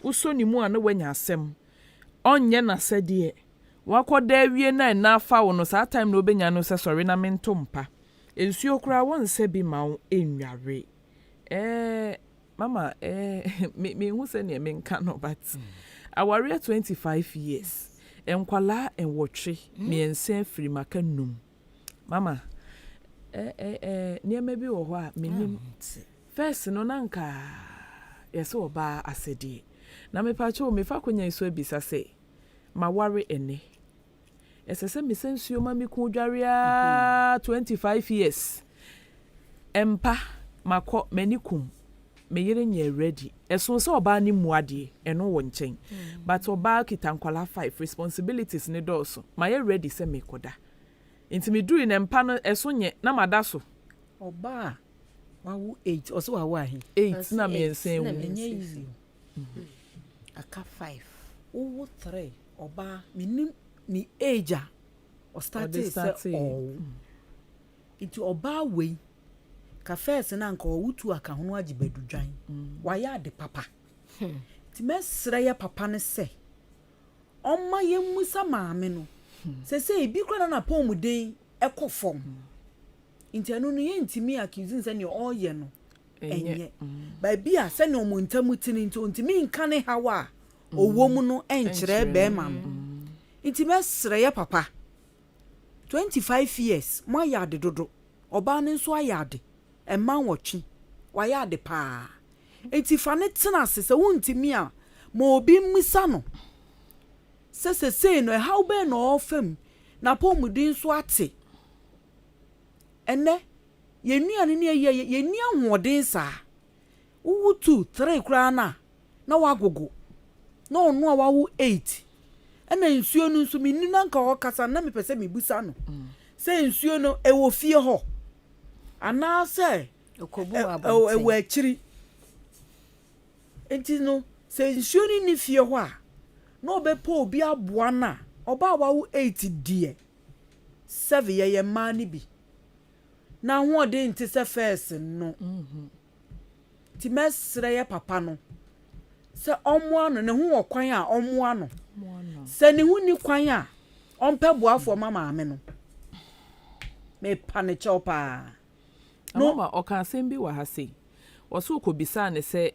S3: wo so ni mu a na wanya asem onye na sede wakoda wie na afa wo no saa time na obenya no se sorry na mentompa ensuo kra won se bi ma wo enware mama me hu se ne menka no but aware 25 years enkwala enwotwe miense firi maka num mama niema bi wo ho a menim first no nanka yese oba asedi na mepacho mefa konya iso ebisa se maware ene esese misensuo ma miku dwarea 25 years empa mako manikum meyere nye ready eso se oba ni muade eno wo nchen but oba kitankwala 5 responsibilities ne doso maye ready se mekoda inti me do in empa no eso nye na madaso
S5: oba wawu 8 oso wawu ahi
S3: 8 na me ensen wo
S5: enye easy aka 5 owo 3 oba minim ni age o started say oh it oba we ka first na nka owutu aka hono agibadudwan waya de papa ti mesre ya papa ne se omma yemusa maame no se ebi kra na pomuden ekofom intanu no ye ntimi accuse se ne oye no enye ba bia se ne omontamu tini ntimi nka ne hawa owom no enkyere be ma no intimi mesre ya papa 25 years mo ya de dodo oba ne nso ayade emma wotwe waya de pa enti fa ne tena se wuntimi a ma obi mmisa no say no how be no fam na pomudin so ate ene ye nuane ne ye ni ahoden sa wo 2 3 kra na wagogo na ono a wawo 8 ena nsuo no nso minni na nka okasa na mepese mebusa no say nsuo no ewo fie ho ana say okobu abo ewo akiri enti no say nsuo ni fie ho a na obepo obi aboa na oba wawo 8 die 7 ye ma ni bi na ho de nti se first no ti mesre ye papa no se omo ano ne ho okwan a omo ano se ne hu ni kwan a ompe boafo mama ame no me pane chopa
S3: no ma oka asem bi wa ha sei woso kobisa ne se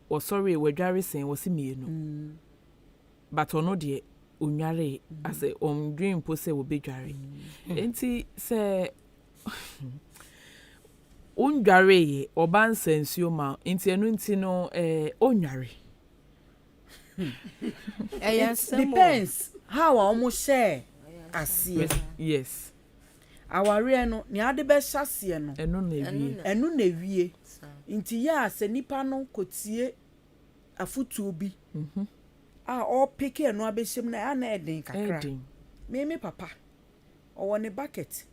S3: wo sorry wadware sen wo si mienu but ono de onware ase dream po se wo bedware enti se ondware ye oban sensuo ma enti enu enti no onware
S5: it depends how almost share asie
S3: yes
S5: aware no ni ade be hyase no enu na wie nti ya se nipa no kotie afutuo bi a o pick enu abehim na na eden kakra me papa o ne bucket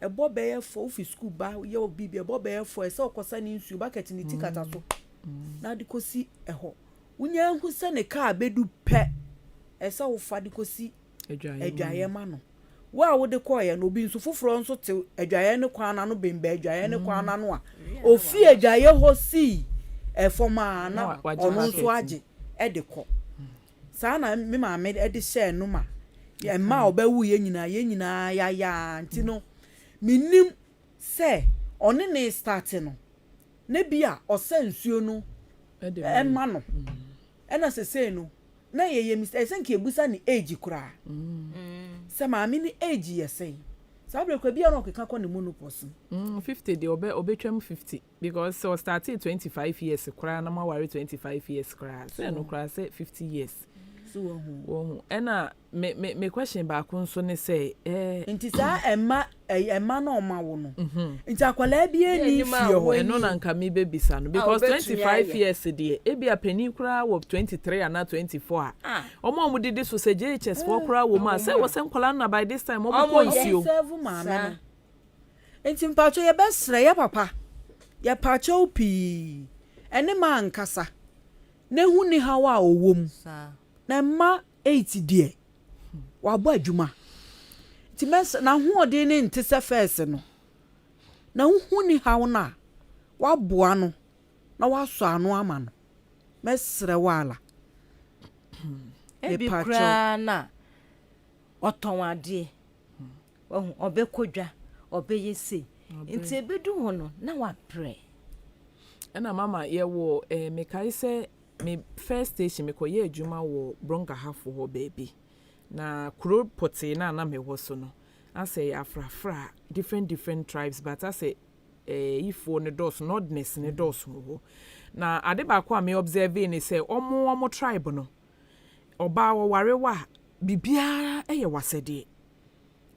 S5: ebo be ye for office school ba ye obi bi ebo be ye for se okosa ni nsu bucket ni tikata so na de kosi eho unya hu se ne ka bedu pe ese wo fa de kosi edwaye ma no wa wo de koye no obi nsu foforo nso te edwaye ne kwana no bemba edwaye ne kwana no a ofi edwaye ho si efoma na onu nso age e de ko sa na me ma me e de share no ma ye ma obawu ye nyina ya nti no minim se one ne start no ne bia osansuo no e ma no ena se no na ye Mr. Esenke ebusa ni age kura se ma mi ni age yesei sa bre kwa bia no keka ko ne monopause
S3: 50 de obetwam 50 because so started 25 years kura na ma ware 25 years kura se no kura se 50 years
S5: so
S3: wo ena me question ba ko nso ne se
S5: nti sa ema na oma wo no nti akwala bia ni fie ho
S3: eno na nka me bebisa no because 25 years de e bia pani kura wo 23 ana 24 omo didi so se JHS for kura wo ma se wo se nkwala na by this time omo ko nsio
S5: nti mpacho ye besre ye papa ye pacho pi ene ma nkasa ne hu ni hawa owom na ma 8 die wa bo adwuma ti mes na hu ode ne nti se first no na hu ni hawo na wa boa no na wa so ano ama no mesre wala
S4: ebi kra na oton ade ohun obekodwa obeyese nti ebedu ho no na wa pre
S3: ena mama ye wo me kai se me first station me koye adwuma wo bronga hafo ho baby na kuro poti na me wo so no ase afrafra different tribes but ase ifo ne dos nordness ne dos ho na ade ba ko me observe ni say omo tribe no oba wo warewa bibia eye wasede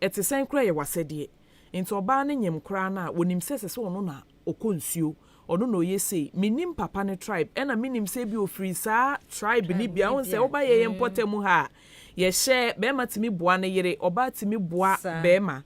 S3: etisen kura ye wasede nti oba ne nyem kura na wonim sese ono na okonsuo ono no yese minim papa ne tribe ena minim se bi ofiri sa tribe ni bia won se oba ye importemu ha ye share be ma timi boa ne yere oba timi boa be ma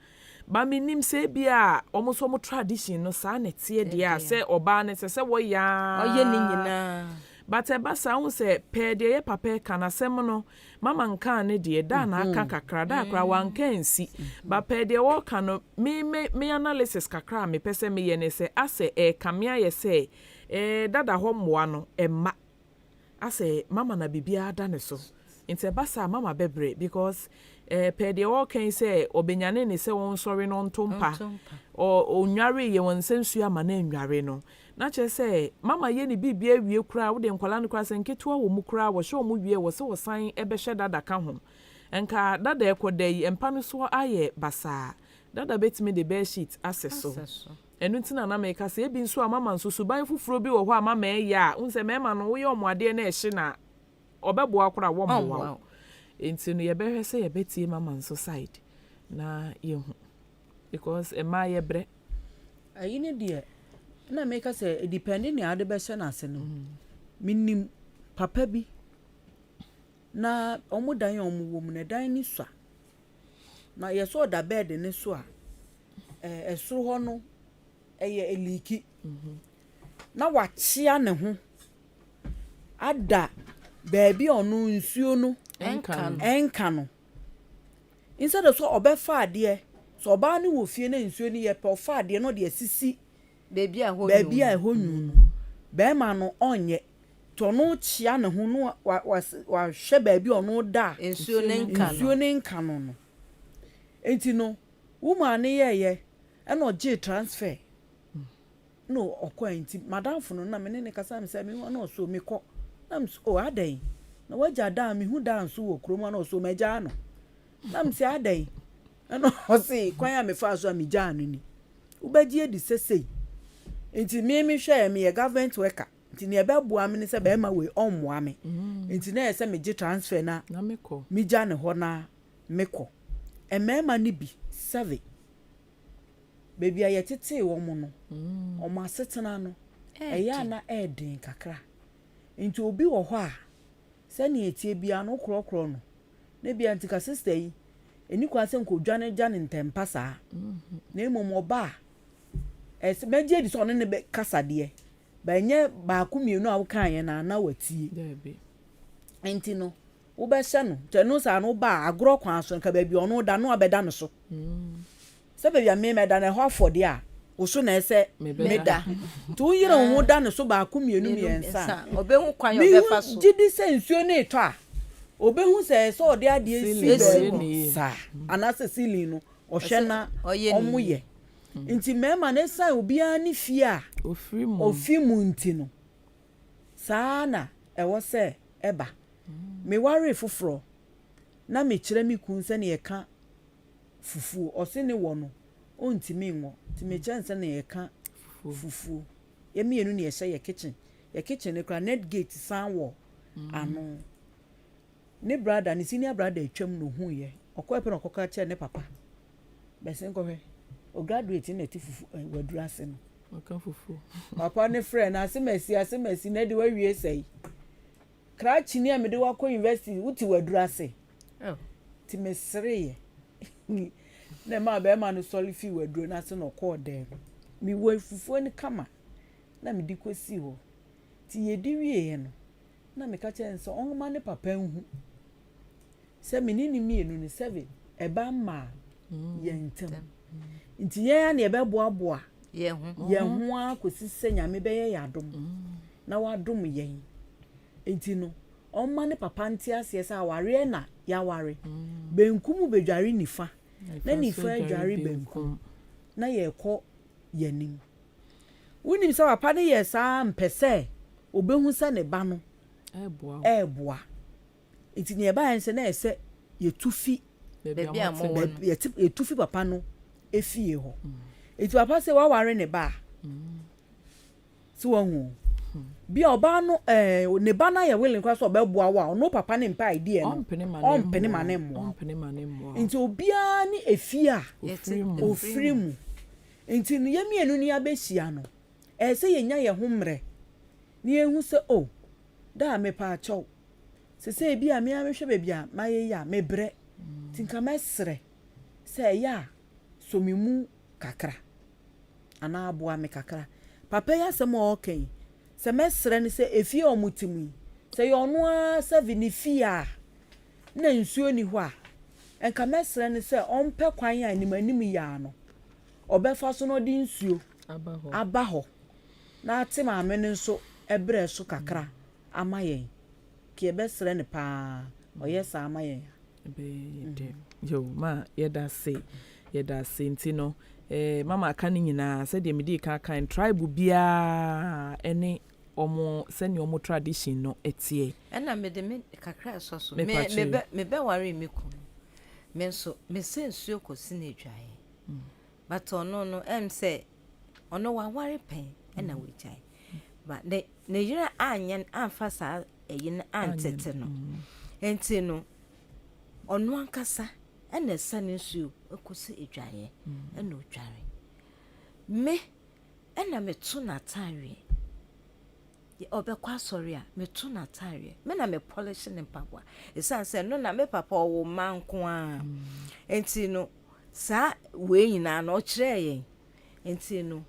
S3: ba minim se bia omoso mo tradition no sa na tie dia se oba ne se wo ya
S4: oye ni nyina
S3: but eba sa won se pe de ye papa kana sem no mama nka ne de da na aka kakra da akra wanka nsi ba pe de wo kano me analysis kakra me pese me ye ne se ase kamea ye se dada ho moa no emma ase mama na bibia da ne so nti eba sa mama bebre because pe de wo kan se obenyane ne se won sori no ntompa o nware ye won sensu ama na nware no na che say mama ye ni bibia wie kura wo de nkwala no kura se nketua wo mu kura wo hye wo mu wie wo se wo san ebe hye dada ka ho enka dada ekoda yi empa no so aye basa dada betimi de bear sheet aseso enu ntina na meka se ebi nso mama nso suban fufuro bi wo ho mama ya unse mema no wo ye omuade na ehye na obeboa kura wo mwa Nti no yɛbɛhwɛ sɛ yɛbɛtie mama nso side na yɛhu because ɛma yɛbrɛ
S5: ayi ne deɛ na make say depending na ade bɛhyɛ na ase no minim papa bi na ɔmo dan ɔmo wɔ mu na dan ni sua na yɛsɔ da bed ne so a ɛsoro hɔ no ɛyɛ eliki na wakyea ne ho ada baabi ɔno nsuo no ɛnka no instead of so ɔbɛfa adeɛ so ɔbaa ne wɔ fie na nsuo no yɛpɛ ɔfa adeɛ no de asisi baabi a ɛhɔ nwunu bɛrima no ɔnyɛ tɔno kyea ne ho no wahwɛ baabi ɔno da nsuo ne nka no enti no woman ne yɛyɛ ɛna ɔgye transfer no ɔkɔ enti madam fo no na me ne kasa me sɛ me ho na ɔso me kɔ na me o adan na wagya da me hu da nso wɔ kurom na ɔso magya no na me sɛ adan ɛna ɔse kwan a me fa so a me gya no ni wobɛgye di sesei enti me hwɛ me yɛ government worker enti ne ɛbɛboa me ne sɛ bɛrima wei ɔmmoa me enti na yɛ sɛ me gye transfer na me kɔ me gya ne hɔ na me kɔ ɛmɛɛma ne bi 7 baby a yɛtete wɔ mu no ɔmo asetena no ɛyɛ ana ɛden kakra nti obi wɔ hɔ a sɛ ne etie bia no korɔkorɔ no na bia ntika sister yi eni kwa sɛ nkodwane gane ntempa saa na emom ɔba ɛsɛ megye di so ne be kasadeɛ ba nye ba ku mienu a wokan yɛ na watie nti no wo bɛ hyɛ no tɛno saa no ba agorɔ kwan so nka baabi ɔno da no abɛda no so sɛ baabi a me mɛda na hɔ afɔde a wo so na ɛsɛ meda to yire wo da no so ba ku mienu miɛnsa
S4: obehu kwan yɛ ɔbɛfa so
S5: gidi sɛ nsuo ne etɔ a obehu sɛ ɔde adeɛ si sa anase ceiling no ɔhwɛ na ɔmo yɛ nti mɛma ne san obiara ne fie a ofiri mu nti no saa na ɛwɔ sɛ ɛba me ware foforo na me kyerɛ me kun sɛ ne yɛka fufuo ɔse ne wɔ no ontimi nwo ti me kyɛn sɛ ne yɛka fufuo yɛmienu ne yɛhyɛ yɛ kitchen ne kra net gate san wɔ ano ne brother ne senior brother atwam no hu yɛ ɔkɔ epe no ɔkɔka kyerɛ ne papa bɛsen kɔhwɛ o graduate na ti fufu waduru ase no
S3: ɔka fufuo
S5: papa ne friend na asemasi na de wawie sɛi krachi ni amede wakɔ university wuti waduru ase ti mesreye na ma be ma no sɔle fi waduru na ase no kɔ dem mi wo fufuo ni kama na me di kosi ho ti yedi wie no na me ka kyɛn sɛ ɔnma ne papa nhu sɛ me ni mienu ni 7 ɛba ma yɛntem nti yɛn na ɛbɛboaboa yɛn ho akosi sɛ nyame bɛyɛ yadom na wadom yɛn nti no ɔma ne papa nti ase sɛ aware na yaware benkum bedware nifa na nifa adware benkum na yɛkɔ yɛnim wonim sɛ papa ne yɛ saa mpɛsɛ obehu sɛ ne ba no ɛboa nti ne ba yɛn sɛ na ɛsɛ yɛtufi yɛtufi papa no efie hɔ nti papa sɛ waware ne ba so wɔn bi oba no ne ba na ye willing kwa so obeboa wa no papa ne mpa idea no ompene ma ne mmoa nti obia ni efie a ofiri mu nti no yemienu ni abehia no se yenya ye ho mre ni ehu se o da me pa acho se bia me ahwehwe ba bia maye ya mebre tinka mesre se ya so mimu kakra ana aboa me kakra papa ya se mo okay semestre ni se efie omutimu se yo no a 7 ni fia na nsuo ni ho a enka mestre ni se ompe kwan a ni manim ya no obefa so no di nsuo abaho na ate ma me nso ebre so kakra amayen ke besre ni pa oyesa amayen
S3: yo ma yeda se ntino mama aka ni nyina se de medi kan tribe bia ene omo se ne omo tradition no etie
S4: ena me kakra so me be ware me ku me so me sensuo kosi na edwae but no em se ono wa ware pen ena we jai but ne yira anyen amfa sa eyin antete no enti no ono ankasa ene sane nsuo ekosi edwaye ene odware me ena meto na tare obekwa sorry a meto na tare me na me polish ne papa esan se no na me papa wo manko a enti no sa we nyina na o kire yen enti no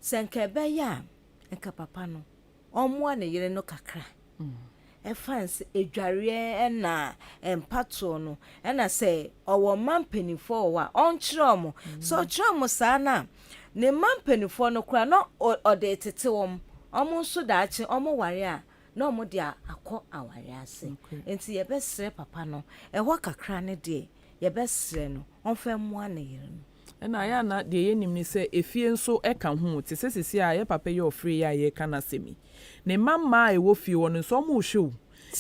S4: senka be ya enka papa no omo na yire no kakra fans edware na empato no na say owo mampanifo wa onkyere omo so kyere omo sa na ne mampanifo no kra no ode tete omo nso daache omo ware a na omo de akọ aware ase enti ye besre papa no eho kakra ne de ye besre no onfa mo na yire no
S3: na ya na de ye nim ni se efie nso eka ho te se sisi a ye papa ye ofri ya ye kana semi ne mama e wo fie won nso mo hwew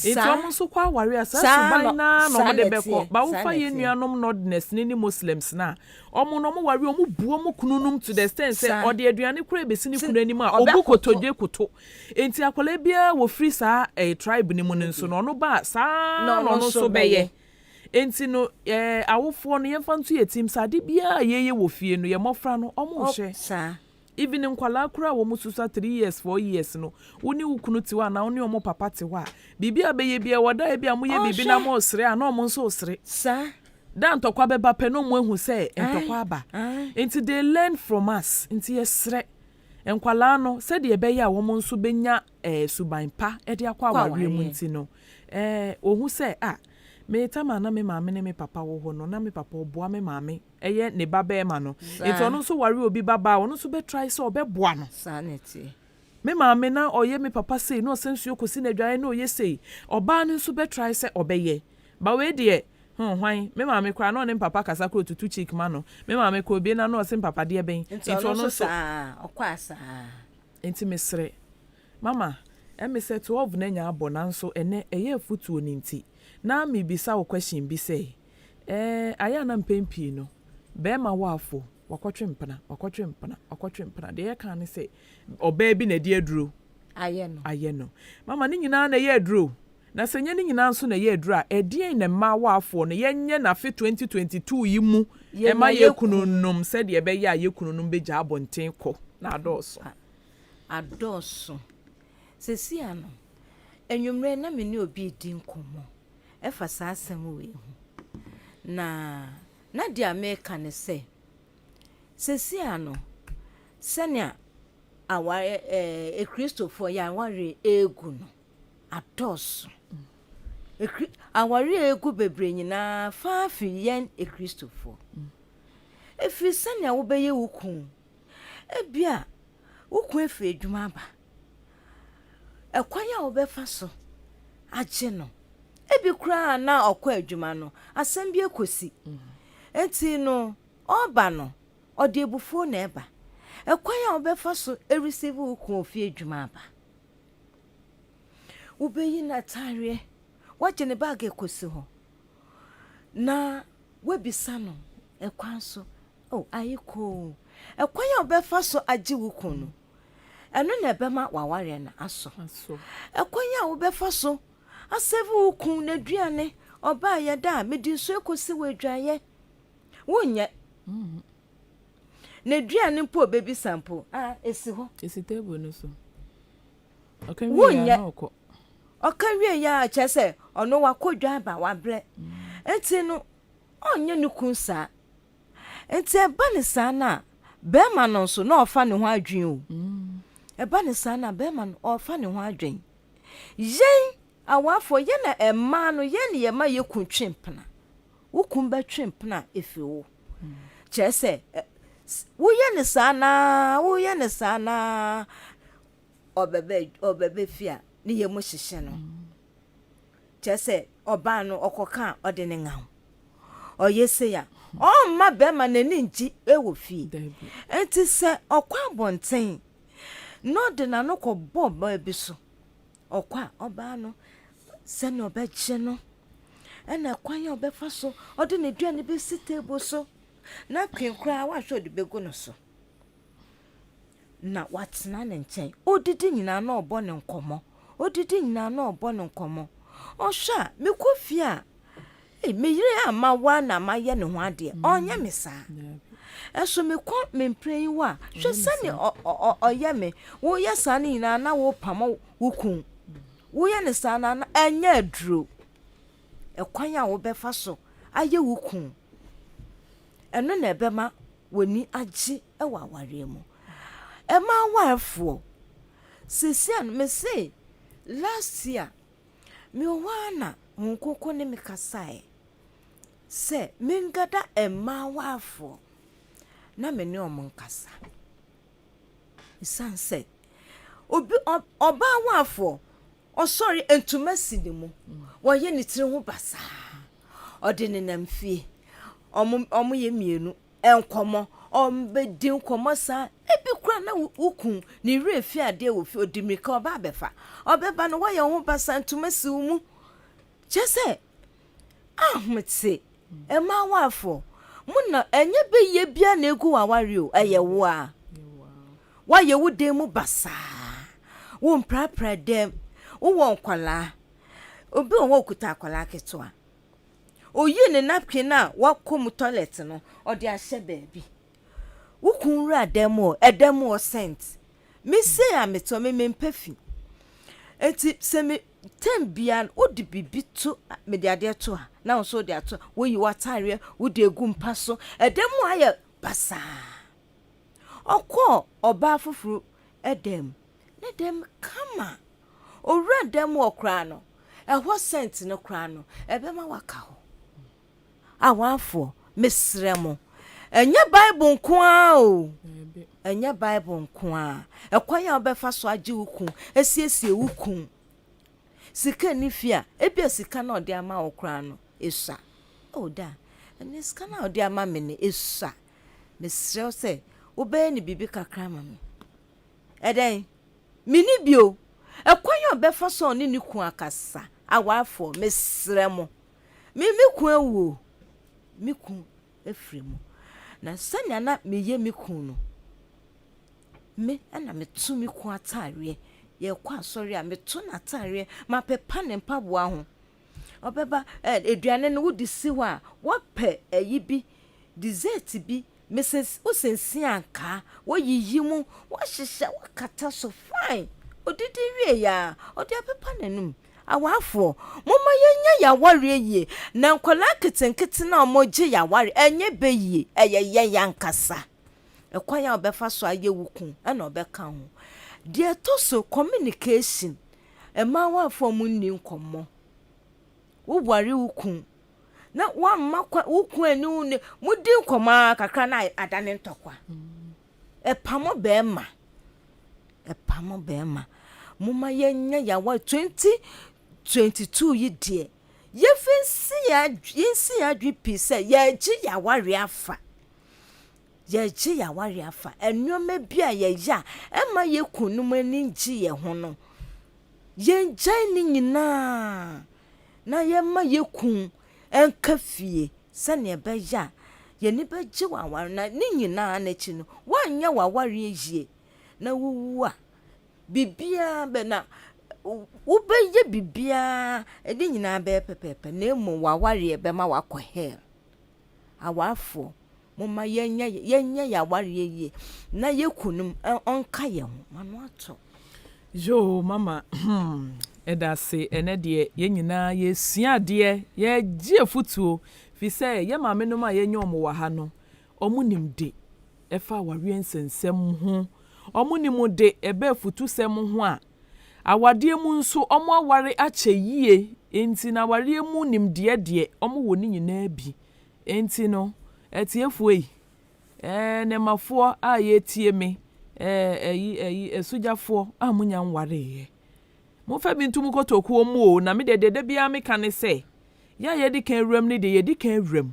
S3: eto mo nso kwa ware asasuban na no mo de beko ba wo fa ye nuanom nodness ni muslims na omo no mo ware omo buo mo kununum to the extent say ode aduane kura ebesi ni kunu anim a obu kotodwe koto enti akola bia wo free sa tribe ni mu nso no no ba sa no no so beye enti no awofo no yemfa nto yetim sade bia yeye wo fie no ye mofra no omo hwe
S4: sa
S3: even in kwala kura wo mususa 3 years 4 years no woni wukunu tiwa na woni omo papa tiwa bibia beye bia woda bia mo ye bibi na mo osre a na omo nso osre
S4: sa
S3: dan ntokwa beba pe no mo ehu se ntokwa aba enti they learn from us enti yesre enkwala no se de beye a wo mo nso benya suban pa e de akwa aware mu enti no ohu se me tama na me maame ne me papa wo ho no na me papa oboa me maame eye ne baba e ma no enti ono so ware obi baba ono so be try so obeboa no
S4: sanity
S3: me maame na oye me papa sei no sensuo kosi na dwae na oye sei oba no so be try se obeye ba we de hwan me maame kwa na ne papa kasa kro tutu chick ma no me maame ko obi na no se papa de ben
S4: enti ono so okwasa
S3: enti mesre mama me se 12 na nya abo na nso ene eye futuo ni nti na me bisa wo question bi say aya na mpempi no be ma wafo wakotwe mpana de ye kan ne say oba bi na de aduro aye no mama ni nyina na ye aduro na senye ni nyina nso na ye aduro a edien na ma wafo no yenye na fe 2022 yi mu e ma ye kununum se de be ya ye kununum be gya abonten ko na adoso sesi ano enwumre na me ni obi di nkomo efa saa asem we hu na di America ne se sesi ano senia aware Christopher ya ware egu no ados aware egu bebre nyina fa fi yen Christopher efi senia wo beye wukun ebia wukun efi adwuma ba ekwanya wo befa so agye no ebi kura na okwa adwuma no asem bi ekosi enti no oba no ode ebufuo na eba ekwanya obefa so receive ukun ofie adwuma ba ubeyi na tare waje ne bag ekosi ho na webisa no ekwan so ayiko ekwanya obefa so agye ukun no eno na ebema waware na aso ekwanya obefa so asevu ukun na duane oba ye da medi so ekosi wedwaye wonye na duane mpo baby sample esi ho esi table no so okanwie ya noko
S4: okanwie ya chese ono wakodwa aba wabre enti no onye nukun sa enti eba ne sa na be ma no so na ofa ne ho adwen o eba ne sa na be ma no ofa ne ho adwen yen awafo ye na emma no ye ne ye ma ye kuntwempna wukun ba twempna efiwo chese wo ye ne sana obebe fia ne ye mo hyehye no chese oba no okoka ode ne ngaw oyese ya ma be ma na ni nji ewo fi enti se okwa bonten no de na no ko boba bi so okwa oba no se no beche no ena kwanya obefa so ode ne duane be table so na kwenkra wa hwe de begu no so na watena ne nchen odidi nyina na obo ne nkomo ohwa me kofia me yire ama wa na ma ye ne ho ade onye me sa eso me ko me mpran wa hwe sane oye me wo ye sa ne ina na wo pam wo kun wo ye ne sa na anya aduro ekwan a wo befa so aye wo kun eno na ebema woni agi ewa aware mu ema wafo sisia no me say last year me wana nkoko ne me kasae se mengada ema wafo na me ne omunkasa isan se obi oba wafo o sorry entuma sidi mu wo ye ne tire ho basa ode ne namfie omo ye mienu enkomo ombedin komo sa ebi kura na ukun ni refi ade wo fi odimika oba befa obeba no wo ye ho basa entuma si mu chese ahmetse ema wafo muna enye be ye bia na egu waware o eye wo a wa ye wo dem mu basa wo mprapra dem wo wonkwala obi wo okuta akwala ketoa oyi ne napkin na wakom toilet no odi ahye baabi wukun ra edem o scent me say ameto me mpafi enti se me tembian odi bibi to me de ade to na so de ato wo yi watare wo de egu mpa so edem aye basa okọ oba fufuru edem ne dem kama owura dem okra no ehwo scent no kra no ebema waka ho awafo mesremo enye bible nkoa o enye bible nkoa ekwanya obefa so agi wukun esiesie wukun sika ni fia ebia sika na ode ama okra no esa oda ene sika na ode ama me ne esa mesreo se obe ni bibi kakra ma me eden mini bio ekwanya obefa so oni ni kun akasa awafo mesremo mi kun ewu mi kun efremu na sanya na meye mi kun no me ana metu mi kun atare ye kwa sorry a metu na atare ma pepa ne mpaboa ho obeba eduane no wodi siwa wo pe ayi dessert bi Mrs. Usensi anka wo yiyi mu wo hyehyɛ wo kata so fine odidi wie ya odi pepa nanum awafo mama yenya ya ware yie na nkola ketenkete na omoje ya ware enye be yie eye yankasa ekwan ya obefa so aye wukun na obeka ho de to so communication ema wafo mu ni nkomo wo ware wukun na wa makwa wukun anu ne mudi nkoma kakra na adane ntokwa epamo bema mama yenya ya wa 2022 yi de ye fensi ya adwi pise ya ji ya ware afa enwoma bia ye ya ema ye kunum ani ngi ye ho no ye njan ni nyina na ye ma ye kun enkafie sane be ya ye ni be ji wa ware na ni nyina na chi no wanya wa ware yie na wuwa bibia be na ubeye bibia edi nyina be pepepe na emu wa ware be ma wakọ hell awafo mama yenya ya ware yie na yekunum onka ye ho manu ato
S3: yo mama eda se ene de ye nyina ye sua de ye gie futuo fi se ye ma menum a yenye omo wa ha no omunim de efa ware nsensem ho omunim de ebe futu sem ho a awade mu nso omo aware ache yie enti na ware mu nim de omo woni nyina bi enti no etiefu yi ne mafo a ye tie me esujafo a munya nware ye mo fa bi ntum kotoku omu o na me de bia me kan se ya ye di kan rem ne de ye di kan rem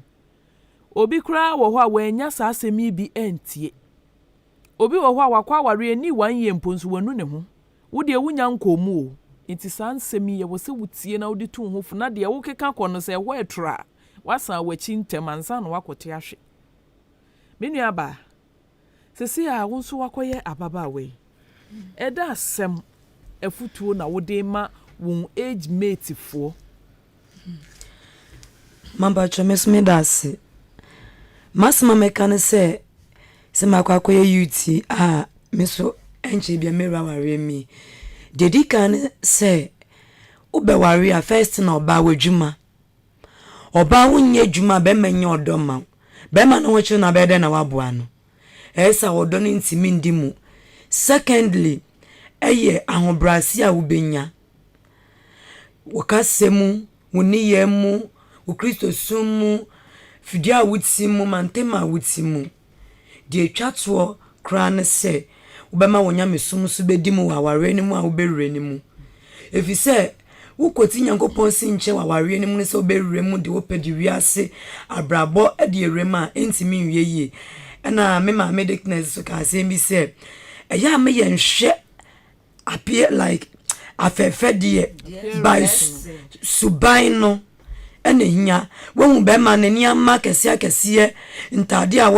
S3: obi kura wo ho a wanya sa asemi bi entie obi wo ho a wakwa aware ni wanye mponsu wanu ne ho wo de wunya nkomu o enti san semi ye wo se wutie na wo di tu ho fu na de wo keka kono se ho etra wasa wachi ntem ansa na wakote ahwe menu aba sesi a wo nso wakoye ababa we eda asem afutuo na wo de ma won age mate fo
S6: Mamba chomesme dasi. Masma mekane se makwakoye yuti meso enche bia mera ware mi. Dedi kan se ube ware a first na oba wadwuma. Oba wonye dwuma be menye odoma. Be ma no weche na be de na waboa no. Esa odo no ntimi ndimu. Secondly, eye ahobrasi a ubenya. Wakasemu, uniyemu, ukristo sumu, fidia wutimu, mantema wutimu. Die chatwo krane se, ubema wonyame sumu subedimu wa warenimu wa uberenimu. If you say, ukoti nyango ponsi nche wa warenimu nese uberenimu di opedi wiase, abrabo edi rema entimi uyeye. Ena mema medicness so ka sembi se, ya me yenhwe appear like afefedie by subaino ene hinya wo be ma nani ama kese ntade a